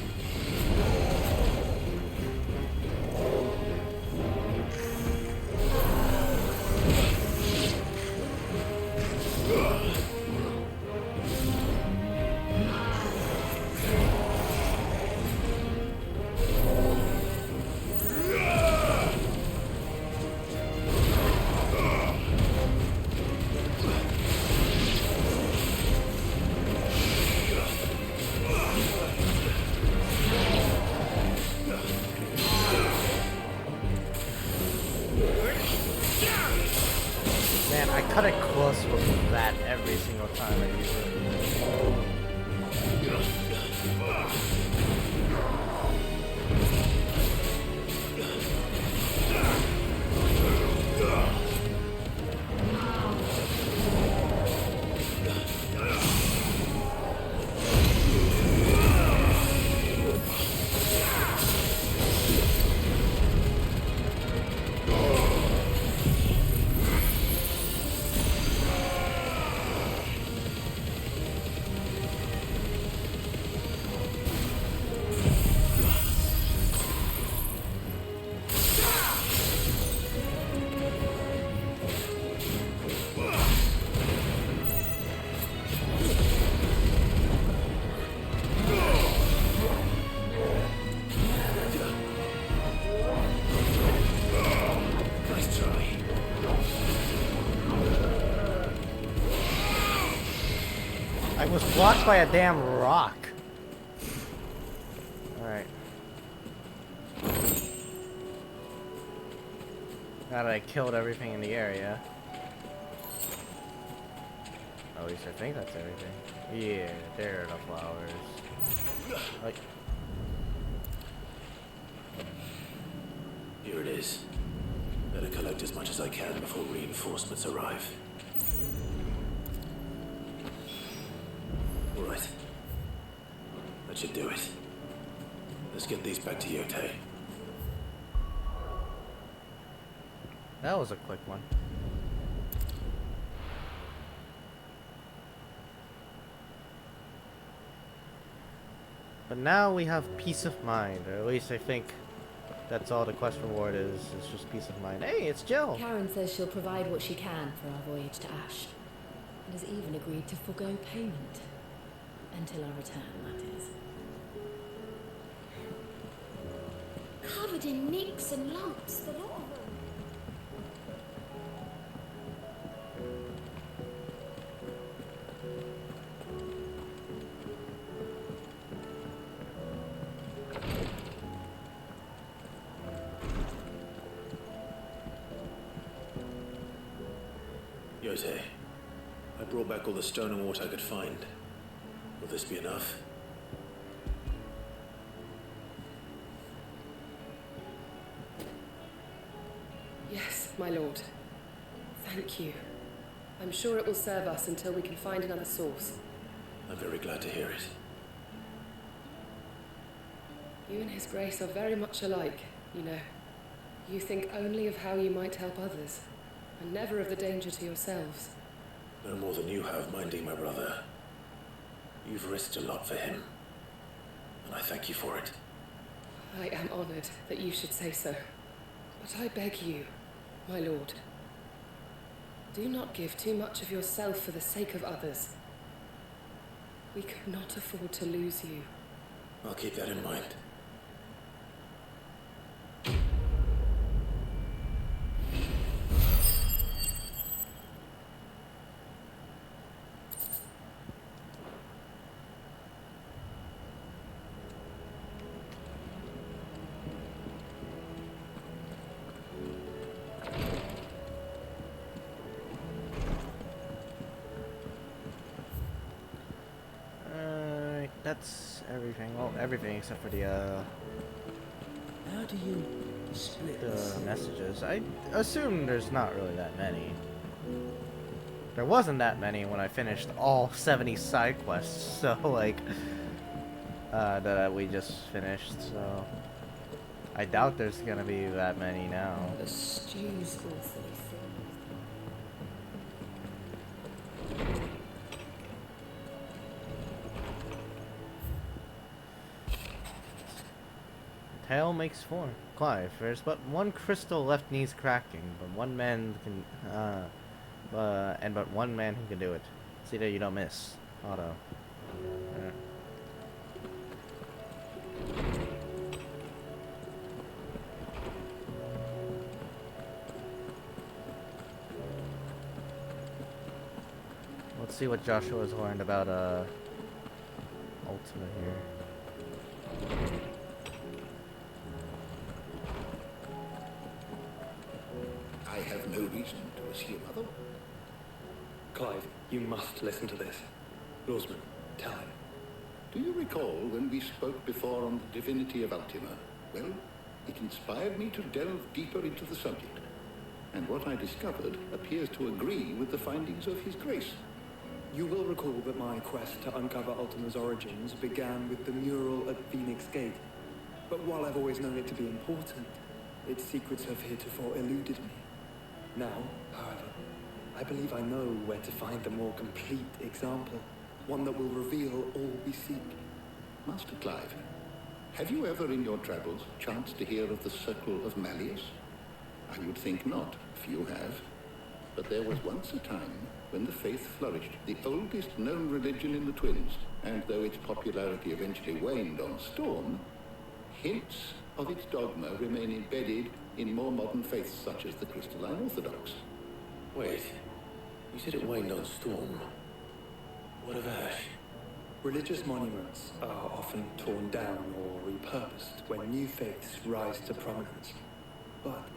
Speaker 1: Man, I cut it close with that every single time I use it.
Speaker 5: Nice try.
Speaker 1: I was blocked by a damn rock. Alright. Now that I killed everything in the area. At least I think that's everything. Yeah, there are the flowers. Like,
Speaker 5: Here it is. Better collect as much as I can before reinforcements arrive. All right. That should do it. Let's get these back to Yote.
Speaker 1: that was a quick one. But now we have peace of mind, or at least I think that's all the quest reward is just peace of mind. Hey, it's Jill!
Speaker 6: Karen says she'll provide what she can for our voyage to Ash, and has even agreed to forgo payment. Until our return, that is.
Speaker 2: Covered in nicks and lumps, the lot of them.
Speaker 5: Yote, I brought back all the stone and water I could find. Will this be enough?
Speaker 9: Yes, my lord. Thank you. I'm sure it will serve us until we can find another source.
Speaker 5: I'm very glad to hear it.
Speaker 9: You and His Grace are very much alike, you know. You think only of how you might help others, and never of the danger to yourselves.
Speaker 5: No more than you have minding my brother. You've risked a lot for him, and I thank you for it.
Speaker 9: I am honored that you should say so. But I beg you, my lord, do not give too much of yourself for the sake of others. We could not afford to lose you.
Speaker 5: I'll keep that in mind.
Speaker 1: That's everything. Well, everything except for the
Speaker 4: How do you split
Speaker 1: messages. I assume there's not really that many. There wasn't that many when I finished all 70 side quests, so like, that we just finished, so I doubt there's gonna be that many now.
Speaker 6: The stew's awfully thin.
Speaker 1: Tale makes four. Clive, there's but one crystal left needs cracking, but one man can, and but one man who can do it. See that you don't miss. Otto. Let's see what Joshua's learned about, Ultima here.
Speaker 5: I have no reason to assume otherwise.
Speaker 7: Clive, you must listen to this. Lawsman, tell him.
Speaker 5: Do you recall when we spoke before on the divinity of Ultima? Well, it inspired me to delve deeper into the subject. And what I discovered appears to agree with the findings of His Grace.
Speaker 7: You will recall that my quest to uncover Ultima's origins began with the mural at Phoenix Gate. But while I've always known it to be important, its secrets have heretofore eluded me. Now, however, I believe I know where to find the more complete example, one that will reveal all we seek.
Speaker 5: Master Clive, have you ever in your travels chanced to hear of the Circle of Malleus? I would think not, few have. But there was once a time when the faith flourished, the oldest known religion in the Twins, and though its popularity eventually waned on Storm, hints of its dogma remain embedded in more modern faiths such as the Crystalline Orthodox.
Speaker 3: Wait, you said it waned on Storm. What of Ash?
Speaker 7: Religious monuments are often torn down or repurposed when new faiths rise to prominence. But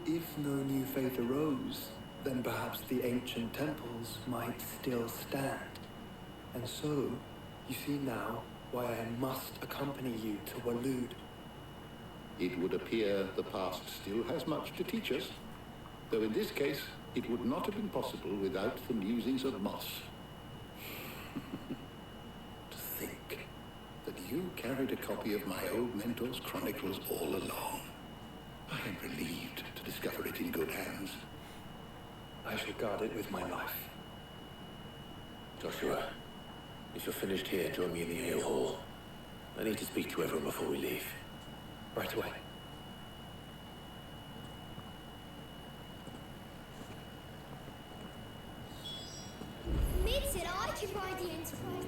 Speaker 7: if no new faith arose, then perhaps the ancient temples might still stand. And so, you see now why I must accompany you to Waloed.
Speaker 5: It would appear the past still has much to teach us, though in this case it would not have been possible without the musings of Moss. To think that you carried a copy of my old mentor's chronicles all along. I am relieved to discover it in good hands.
Speaker 7: I shall guard it with my life.
Speaker 3: Joshua, if you're finished here, join me in the ale hall. I need to speak to everyone before we leave.
Speaker 7: Right away.
Speaker 2: Mid said I could ride the Enterprise.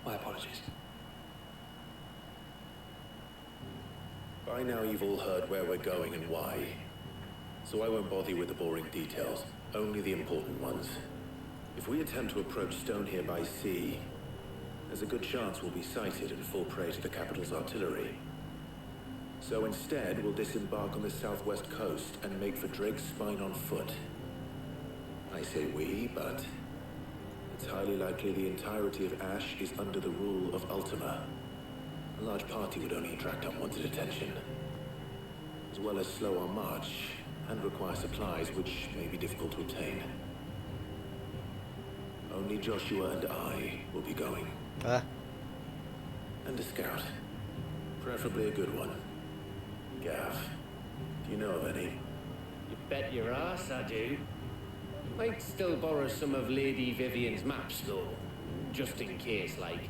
Speaker 7: My apologies.
Speaker 3: By now you've all heard where we're going and why. So I won't bother you with the boring details, only the important ones. If we attempt to approach Stone here by sea, there's a good chance we'll be sighted and fall prey to the capital's artillery. So instead, we'll disembark on the southwest coast and make for Drake's Spine on foot. I say we, but it's highly likely the entirety of Ash is under the rule of Ultima. A large party would only attract unwanted attention, as well as slow our march and require supplies which may be difficult to obtain. Only Joshua and I will be going. And a scout. Preferably a good one. Gav, do you know of any?
Speaker 10: You bet your ass I do. Might still borrow some of Lady Vivian's maps, though. Just in case, like.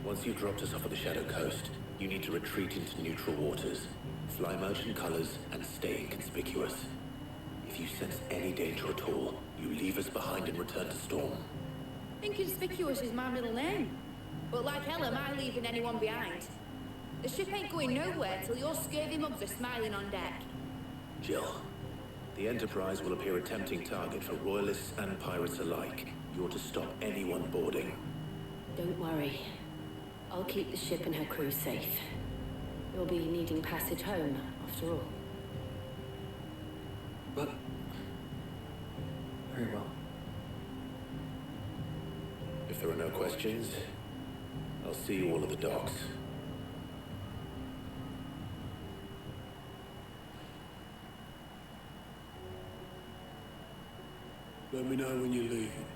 Speaker 3: Once you've dropped us off at the Shadow Coast, you need to retreat into neutral waters, fly merchant colors, and stay inconspicuous. If you sense any danger at all, you leave us behind and return to Storm.
Speaker 8: Inconspicuous is my middle name. But like hell am I leaving anyone behind. The ship ain't going nowhere till your scurvy mugs are smiling on deck.
Speaker 3: Jill, the Enterprise will appear a tempting target for royalists and pirates alike. You're to stop anyone boarding.
Speaker 6: Don't worry. I'll keep the ship and her crew safe. You'll be needing passage home, after all.
Speaker 7: Very well.
Speaker 3: If there are no questions, I'll see you all at the docks.
Speaker 11: Let me know when you're leaving.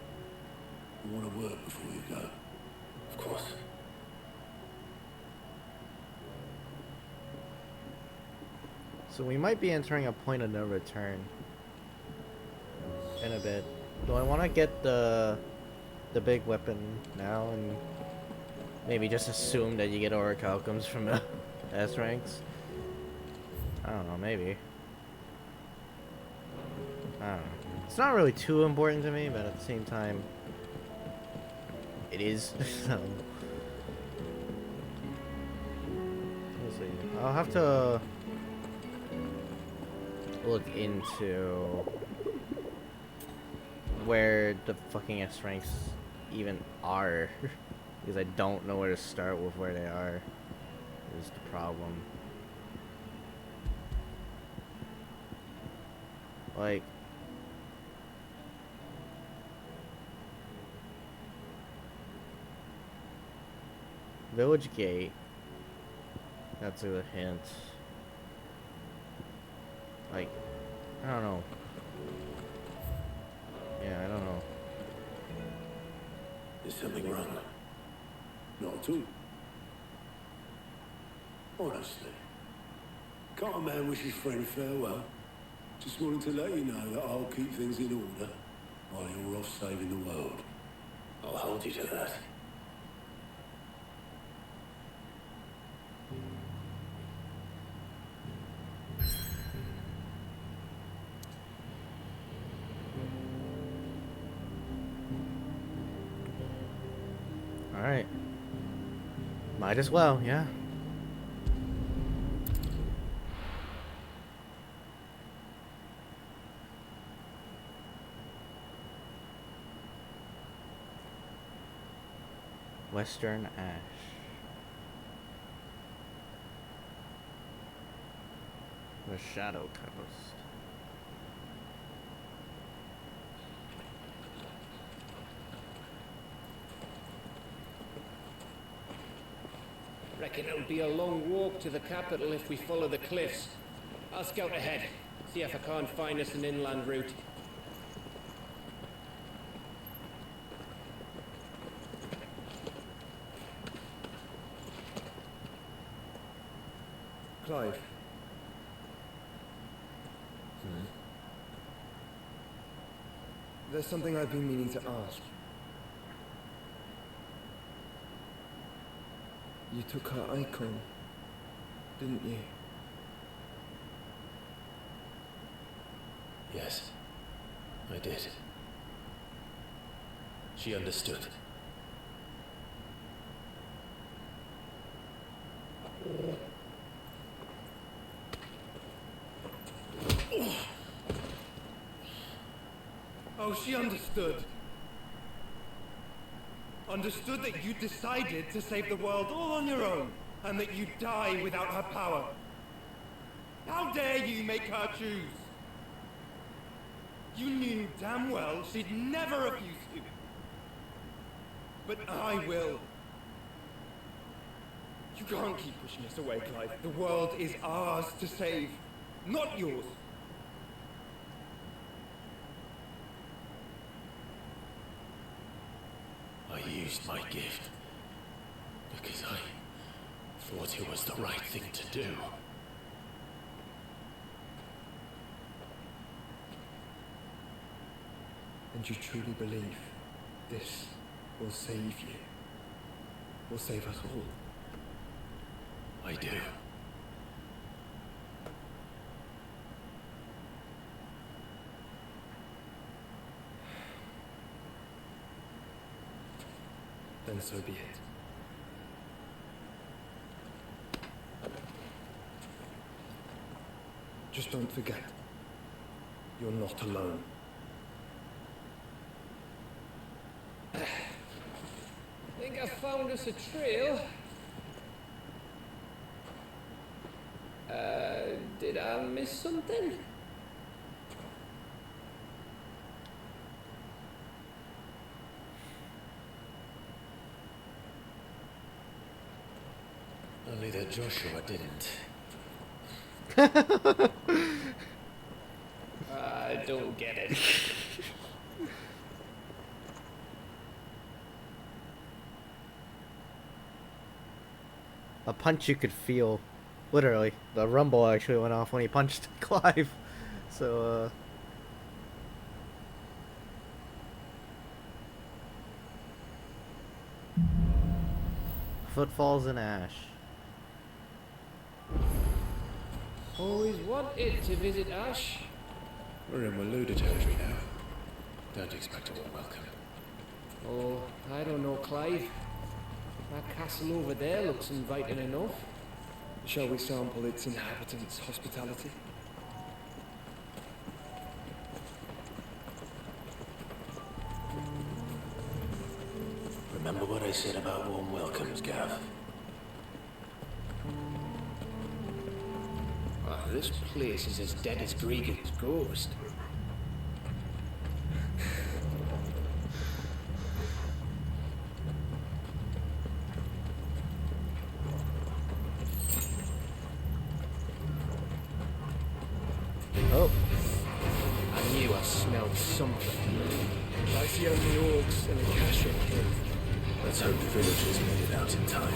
Speaker 11: I want to work before you go.
Speaker 3: Of course.
Speaker 1: So we might be entering a point of no return in a bit. Do I want to get the big weapon now and maybe just assume that you get orichalcums from the S ranks? I don't know, maybe. I don't know. It's not really too important to me, but at the same time, it is. So we'll see. I'll have to look into where the fucking S ranks even are because I don't know where to start with where they are is the problem. Like Village Gate, that's a hint. Like, I don't know. Yeah, I don't know.
Speaker 3: Is something wrong?
Speaker 11: Not at all. Honestly. Can't a man wish his friend farewell? Just wanted to let you know that I'll keep things in order while you're off saving the world.
Speaker 3: I'll hold you to that.
Speaker 1: Alright. Might as well, yeah. Western Ash. The Shadow Coast.
Speaker 10: Reckon it'll be a long walk to the capital if we follow the cliffs. I'll scout ahead, see if I can't find us an inland route.
Speaker 7: Clive. There's something I've been meaning to ask. You took her icon, didn't you?
Speaker 3: Yes, I did. She understood.
Speaker 12: Oh, she understood. Understood that you decided to save the world all on your own, and that you'd die without her power. How dare you make her choose? You knew damn well she'd never refuse you. But I will. You can't keep pushing us away, Clive. The world is ours to save, not yours.
Speaker 3: I used my gift because I thought it was the right thing to do.
Speaker 7: And you truly believe this will save you? Will save us all?
Speaker 3: I do.
Speaker 7: Then so be it. Just don't forget, you're not alone.
Speaker 10: Think I found us a trail. Did I miss something?
Speaker 4: Joshua didn't.
Speaker 10: I don't get it.
Speaker 1: A punch you could feel. Literally. The rumble actually went off when he punched Clive. So, Footfalls in ash.
Speaker 10: Always wanted to visit Ash.
Speaker 3: We're in Waluda territory now. Don't expect a warm welcome.
Speaker 10: Oh, I don't know, Clive. That castle over there looks inviting enough.
Speaker 7: Shall we sample its inhabitants' hospitality?
Speaker 4: Remember what I said about warm welcomes, Gav?
Speaker 10: Ah, this place is as dead as Gregan's ghost.
Speaker 1: Oh.
Speaker 10: I knew I smelled something.
Speaker 7: I see only orcs and a castro here.
Speaker 4: Let's hope the villagers made it out in time.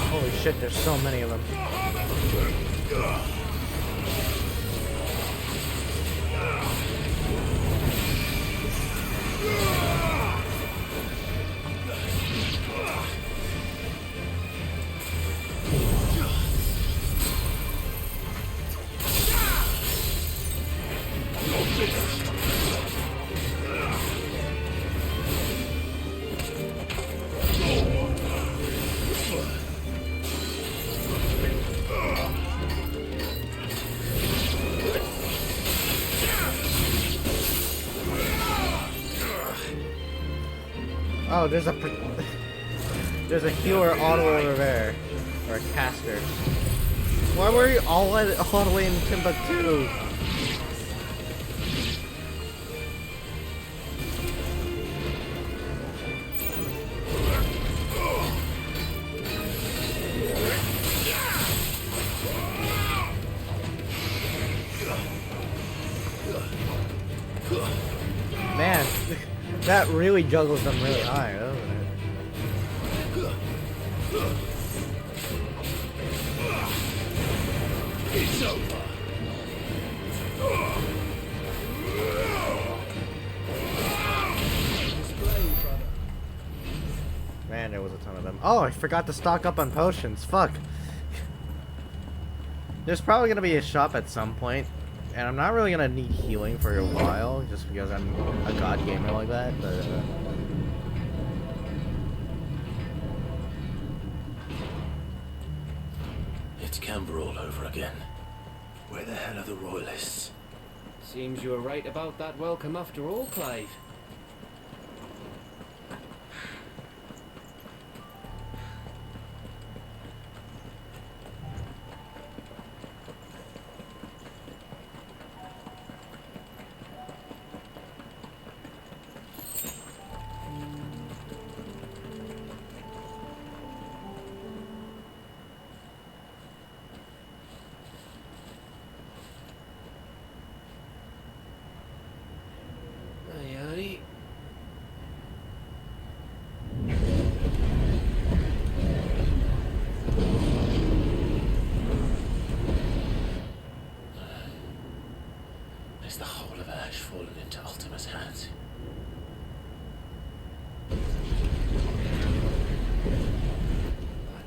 Speaker 1: Holy shit, there's so many of them. Oh, there's a healer all the way over there, or a caster. Why were you all the way in Timbuktu? Man, that really juggles them really high, doesn't it?
Speaker 11: It's over.
Speaker 1: Man, there was a ton of them. Oh, I forgot to stock up on potions. Fuck. There's probably gonna be a shop at some point, and I'm not really gonna need healing for a while, just because I'm a god gamer like that. But
Speaker 4: It's Canberra all over again. Where the hell are the royalists?
Speaker 10: Seems you were right about that welcome after all, Clive.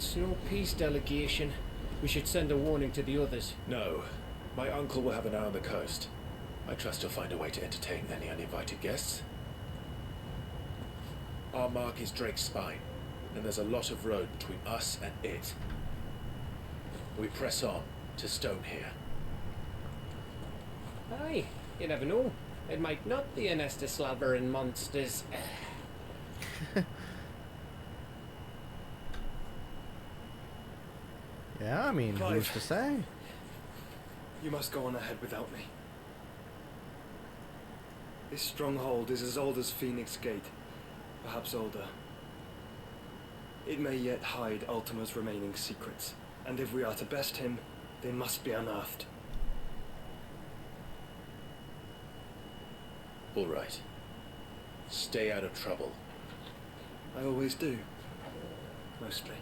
Speaker 10: That's no peace delegation. We should send a warning to the others.
Speaker 3: No. My uncle will have an eye on the coast. I trust he'll find a way to entertain any uninvited guests. Our mark is Drake's Spine, and there's a lot of road between us and it. We press on to Stonehere.
Speaker 10: Aye, you never know. It might not be a nest of slabbering monsters.
Speaker 1: Yeah, I mean,
Speaker 7: Clive.
Speaker 1: who's to say?
Speaker 7: You must go on ahead without me. This stronghold is as old as Phoenix Gate, perhaps older. It may yet hide Ultima's remaining secrets, and if we are to best him, they must be unearthed.
Speaker 3: All right. Stay out of trouble.
Speaker 7: I always do. Mostly.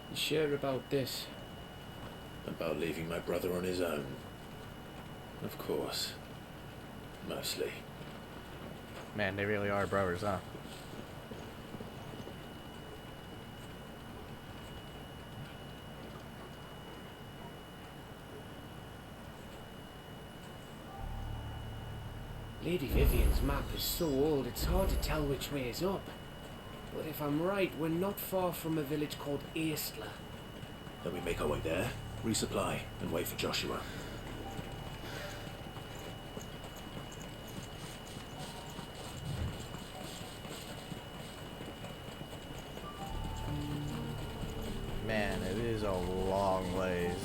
Speaker 10: You sure about this?
Speaker 3: About leaving my brother on his own. Of course. Mostly.
Speaker 1: Man, they really are brothers, huh?
Speaker 10: Lady Vivian's map is so old it's hard to tell which way is up. But if I'm right, we're not far from a village called Aistla.
Speaker 3: Then we make our way there, resupply, and wait for Joshua.
Speaker 1: Man, it is a long ways.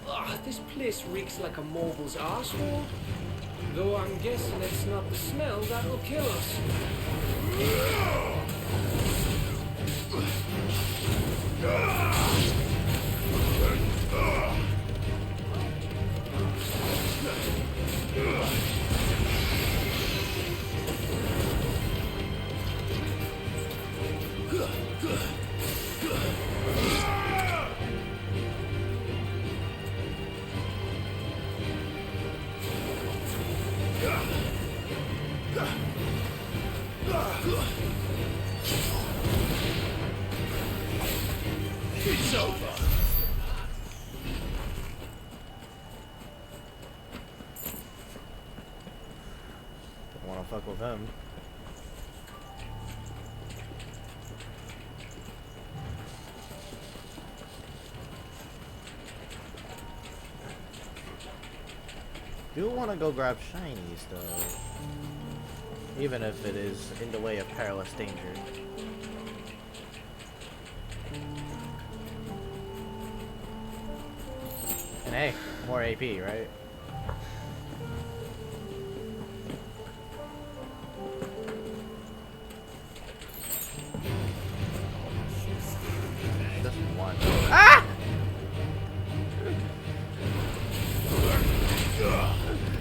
Speaker 10: Ugh, this place reeks like a mogul's arsehole. Though I'm guessing it's not the smell that'll kill us.
Speaker 3: It's over.
Speaker 1: Don't wanna fuck with him. Do want to go grab shinies though, even if it is in the way of perilous danger. And hey, more AP, right? Just one. Ah!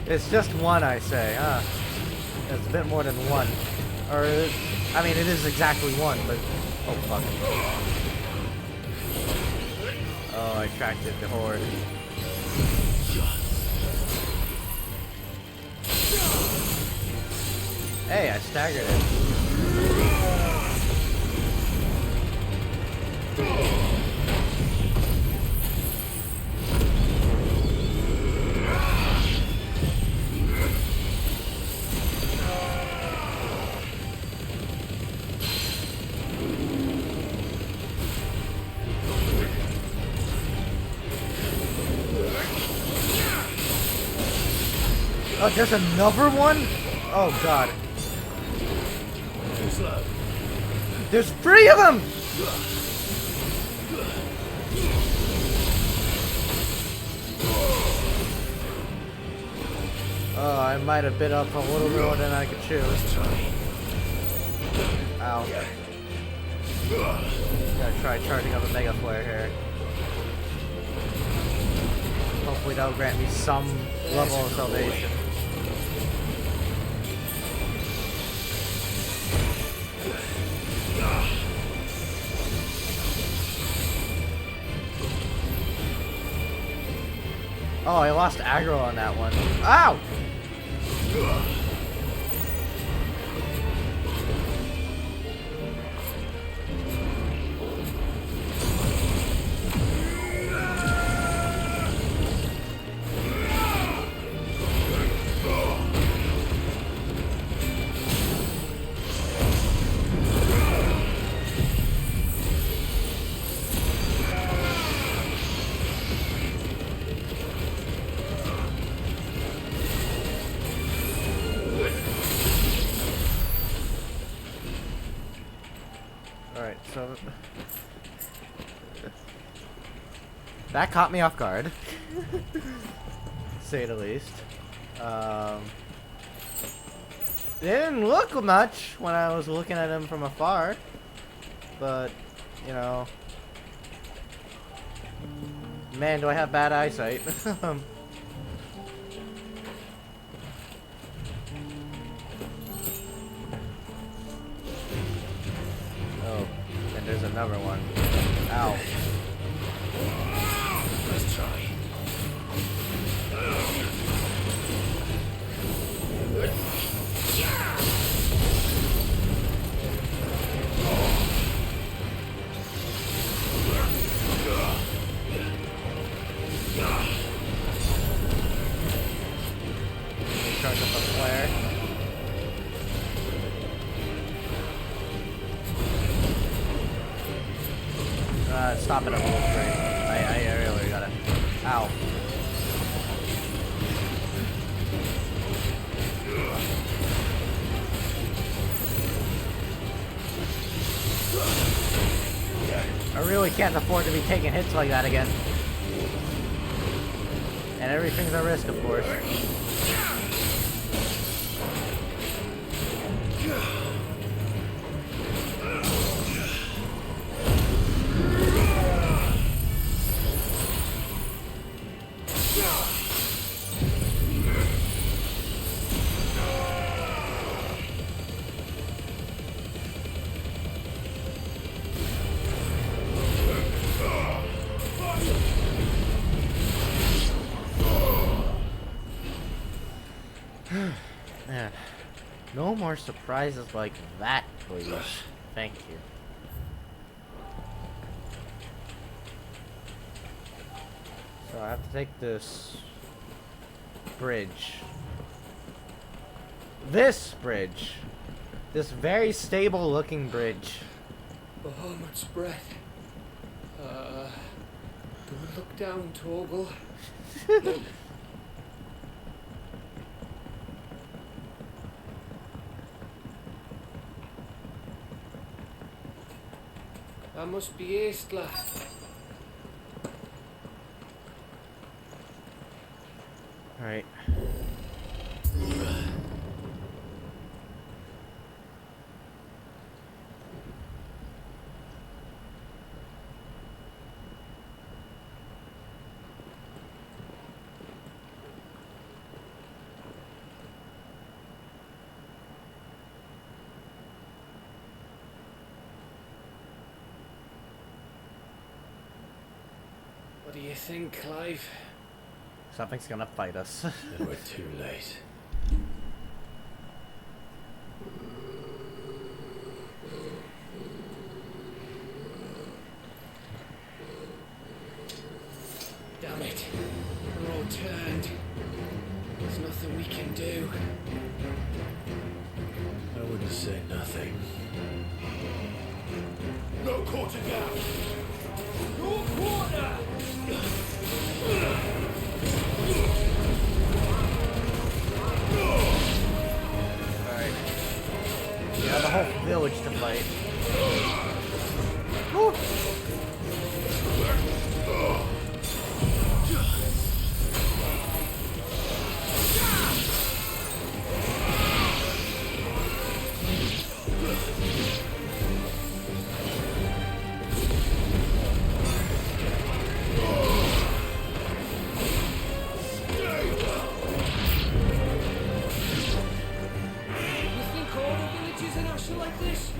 Speaker 1: It's just one, I say, huh? It's a bit more than one. Or, I mean, it is exactly one, but... Oh, fuck. Oh, I attracted the horde. Hey, I staggered it. Oh, there's another one? Oh, God. There's 3 of them! Oh, I might have bit up a little more than I could chew. Ow. Gotta try charging up a Mega Flare here. Hopefully that'll grant me some level of salvation. Oh, I lost aggro on that one. Ow! Alright, so... that caught me off guard. To say the least. It didn't look much when I was looking at him from afar. But, you know... man, do I have bad eyesight. Oh, and there's another one. Ow.
Speaker 3: Let's try.
Speaker 1: Charge up a flare. Stop it, I'm a little free. I really gotta. Ow. I really can't afford to be taking hits like that again. And everything's a risk, of course. Man, no more surprises like that, please. Thank you. So I have to take this bridge. This bridge. This very stable looking bridge.
Speaker 9: Oh, much breath. Don't look down, Torgal. Look. That must be Aistla.
Speaker 1: Alright.
Speaker 9: What do you think, Clive?
Speaker 1: Something's gonna fight us.
Speaker 3: And we're too late.
Speaker 9: Damn it. We're all turned. There's nothing we can do.
Speaker 3: I wouldn't say nothing.
Speaker 12: No quarter down! No quarter!
Speaker 1: Alright. Yeah, the whole village to fight. Woo!
Speaker 9: You think all the villages in Asher like this?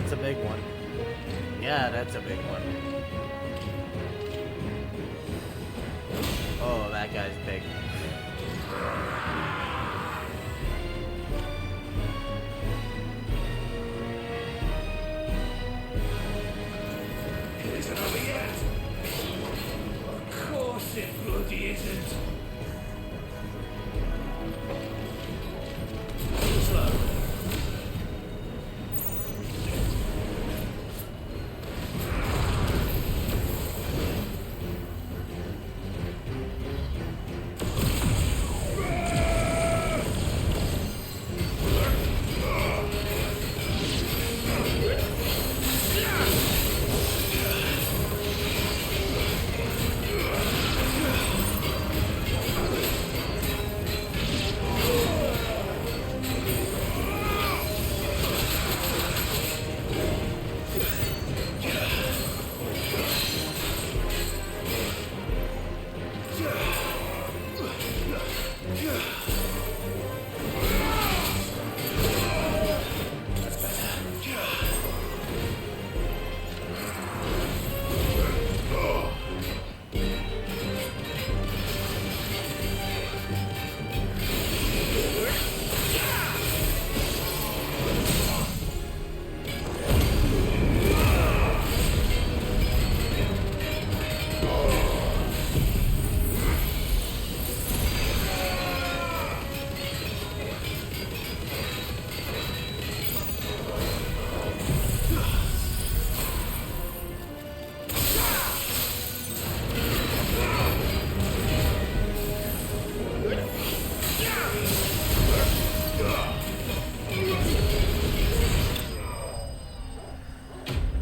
Speaker 1: that's a big one. Yeah, that's a big one. Oh, that guy's big.
Speaker 11: It isn't over yet. Of course it bloody isn't. Slow.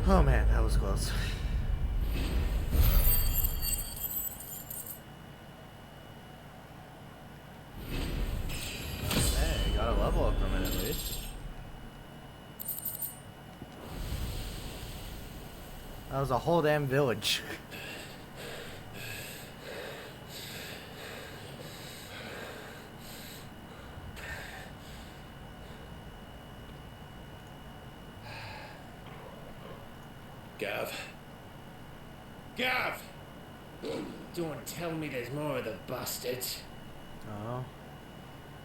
Speaker 1: Oh man, that was close. Hey, got a level up from it at least. That was a whole damn village.
Speaker 10: Gav. Gav! Don't tell me there's more of the bastards.
Speaker 1: Oh.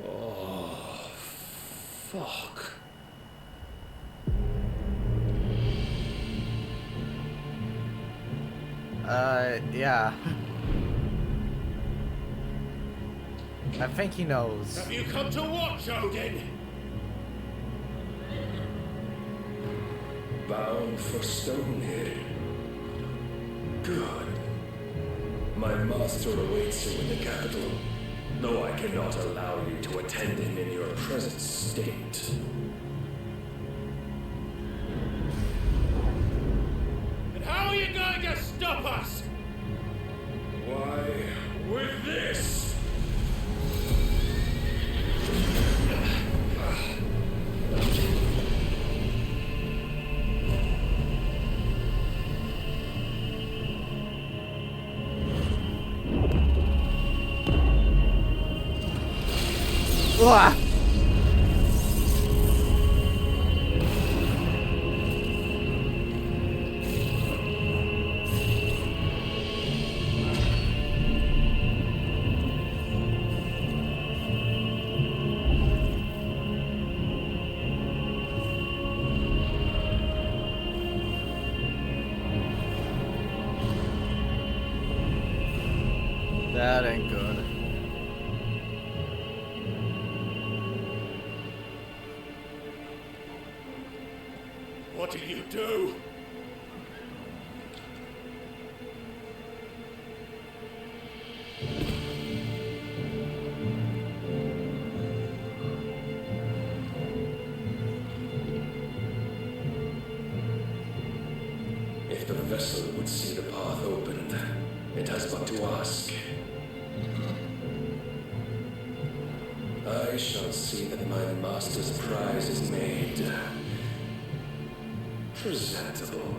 Speaker 10: Oh, fuck.
Speaker 1: Yeah. I think he knows.
Speaker 11: Have you come to watch, Odin?
Speaker 13: Bound for Stonehead. Good. My master awaits you in the capital, though I cannot allow you to attend him in your present state.
Speaker 11: And how are you going to stop us?
Speaker 13: Why, with this!
Speaker 1: Uah! That ain't good.
Speaker 11: What did you do?
Speaker 13: If the vessel would see the path opened, it has but to ask. I shall see that my master's prize is made presentable.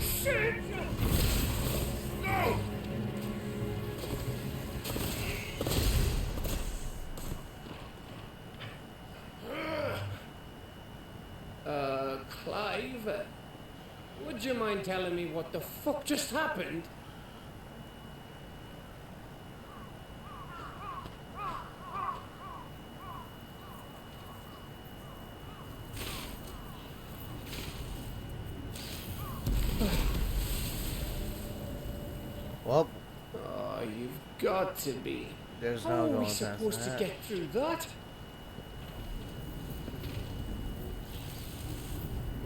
Speaker 11: Shit! No!
Speaker 10: Would you mind telling me what the fuck just happened?
Speaker 1: Well,
Speaker 10: Oh, you've got to be.
Speaker 1: there's
Speaker 10: How
Speaker 1: no
Speaker 10: are
Speaker 1: going
Speaker 10: we
Speaker 1: past
Speaker 10: supposed to
Speaker 1: that.
Speaker 10: get through that?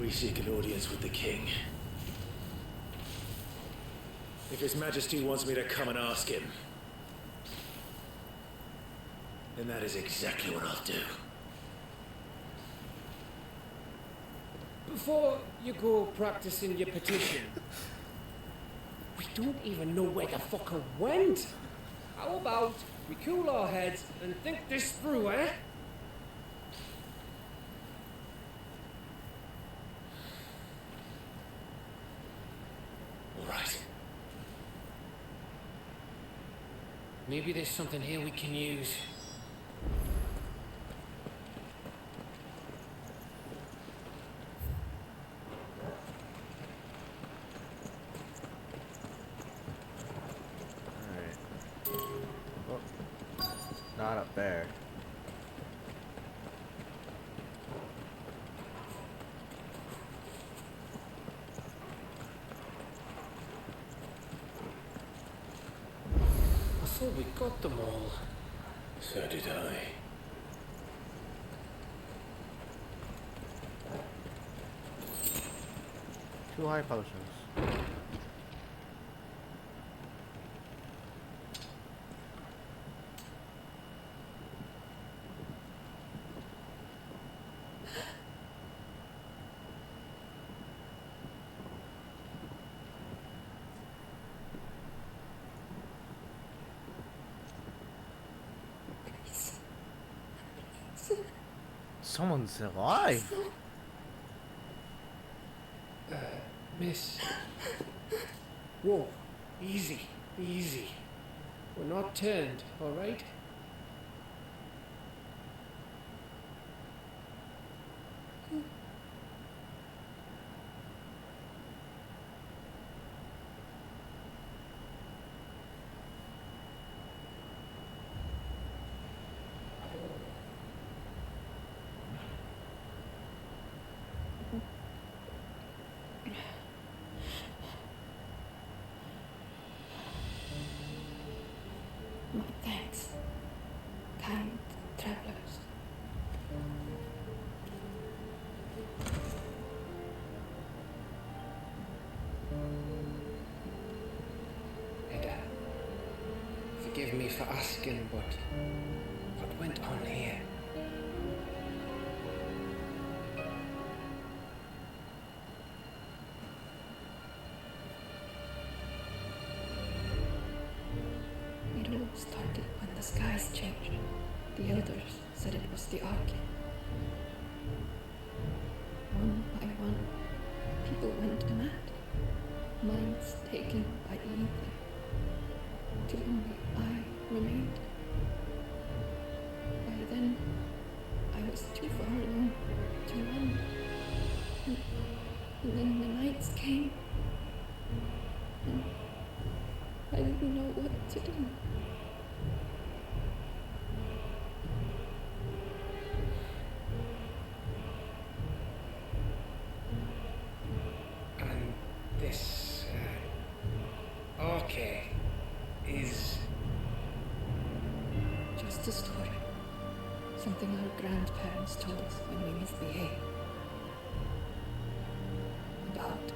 Speaker 3: We seek an audience with the king. If His Majesty wants me to come and ask him, then that is exactly what I'll do.
Speaker 10: Before you go practicing your petition, we don't even know where the fucker went. How about we cool our heads and think this through, eh?
Speaker 3: All right.
Speaker 10: Maybe there's something here we can use.
Speaker 1: Alright. Oh, not up there.
Speaker 10: I thought we got them all.
Speaker 3: So did I.
Speaker 1: Two high potions. Someone's alive.
Speaker 10: Miss. Whoa. Easy. Easy. We're not turned, alright?
Speaker 2: My thanks, kind travelers.
Speaker 10: Edda, forgive me for asking, but what went on here?
Speaker 2: It all started when the skies changed. The elders said it was the Ark. One by one, people went mad. Minds taken by evil. Till only I remained. By then, I was too far along to run. And then the nights came. And I didn't know what to do.
Speaker 10: And this, Arche is...
Speaker 2: Just a story. Something our grandparents told us when we misbehaved. About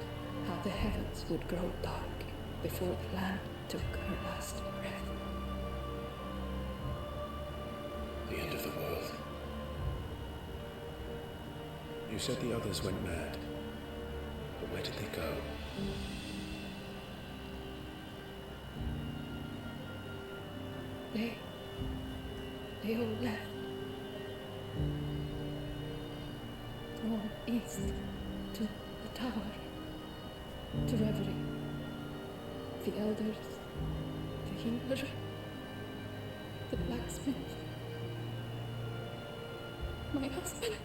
Speaker 2: how the heavens would grow dark before the land took her last breath.
Speaker 3: The end of the world. You said the others went mad. But where did they go?
Speaker 2: They all left. All east to the tower, to reverie. The elders, the healer, the blacksmith, my husband.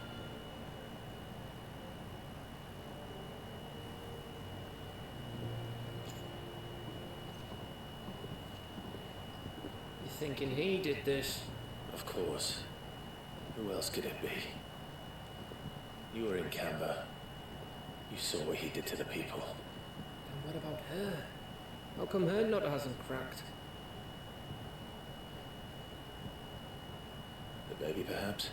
Speaker 10: thinking he did this.
Speaker 3: Of course. Who else could it be? You were in Canberra. You saw what he did to the people.
Speaker 10: Then what about her? How come her nut hasn't cracked?
Speaker 3: The baby, perhaps?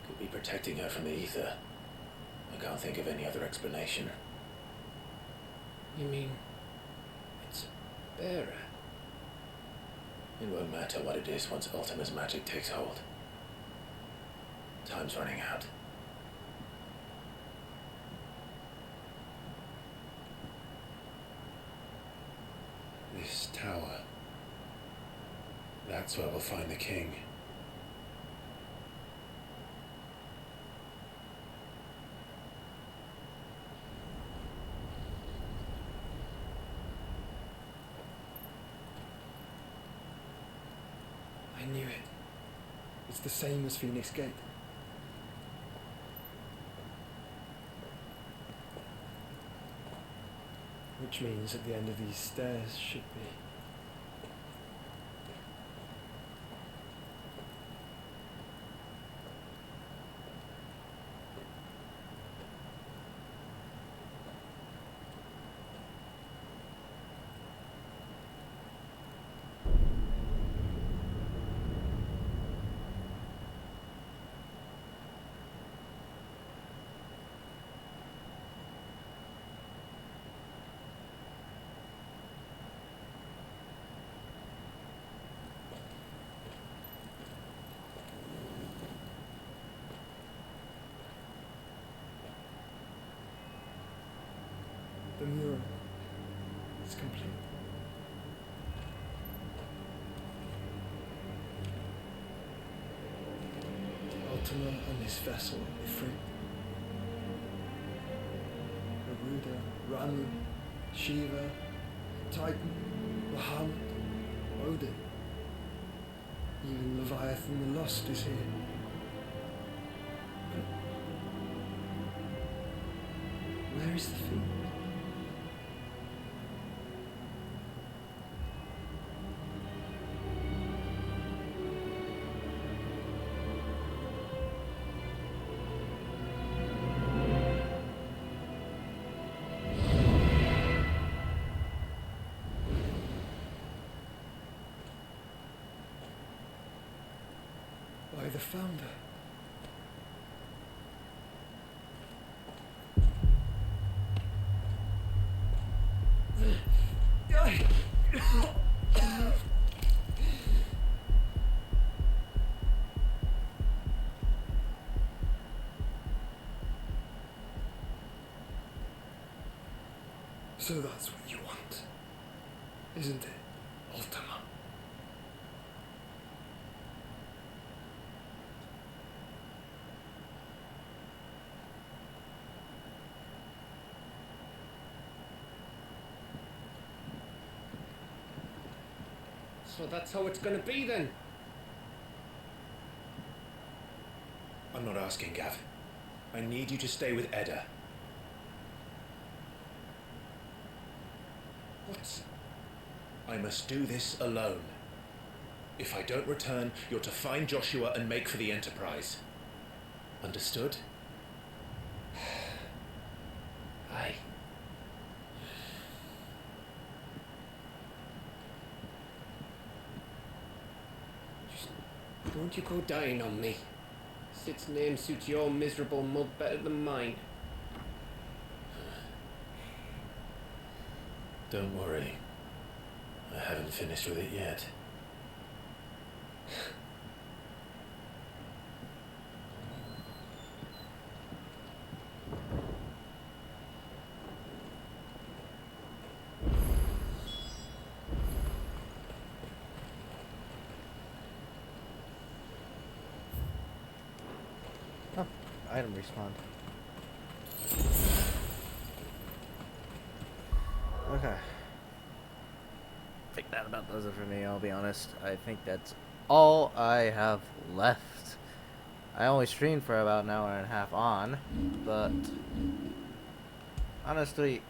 Speaker 3: Could be protecting her from the ether. I can't think of any other explanation.
Speaker 10: You mean... it's a bearer?
Speaker 3: It won't matter what it is once Ultima's magic takes hold. Time's running out. This tower. That's where we'll find the king.
Speaker 7: I knew it. It's the same as Phoenix Gate. Which means at the end of these stairs should be... The mural is complete. Ultima and his vessel Ifrit. Garuda, Ranu, Shiva, Titan, Muhammad, Odin. Even Leviathan the Lost is here. But where is the fiend? By the founder. So that's what you want, isn't it, Ultima?
Speaker 10: So that's how it's gonna be then?
Speaker 3: I'm not asking, Gav. I need you to stay with Edda.
Speaker 10: What?
Speaker 3: I must do this alone. If I don't return, you're to find Joshua and make for the Enterprise. Understood?
Speaker 10: Aye. Just don't you go dying on me. Sid's name suits your miserable mud better than mine.
Speaker 3: Don't worry. I haven't finished with it yet.
Speaker 1: Oh, item respawn. Okay. I think that about does it for me, I'll be honest. I think that's all I have left. I only streamed for about an hour and a half on, but honestly,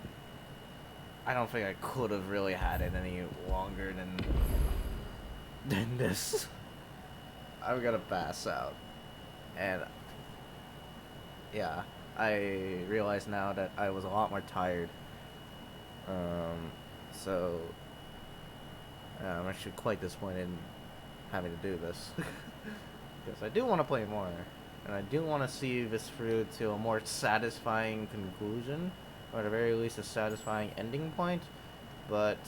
Speaker 1: I don't think I could have really had it any longer than than this. I'm gonna pass out. And yeah, I realize now that I was a lot more tired. So I'm actually quite disappointed in having to do this. Because I do want to play more. And I do want to see this through to a more satisfying conclusion. Or at the very least a satisfying ending point. But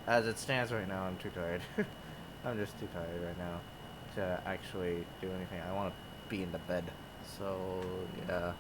Speaker 1: as it stands right now, I'm too tired. I'm just too tired right now to actually do anything. I want to be in the bed. So, yeah.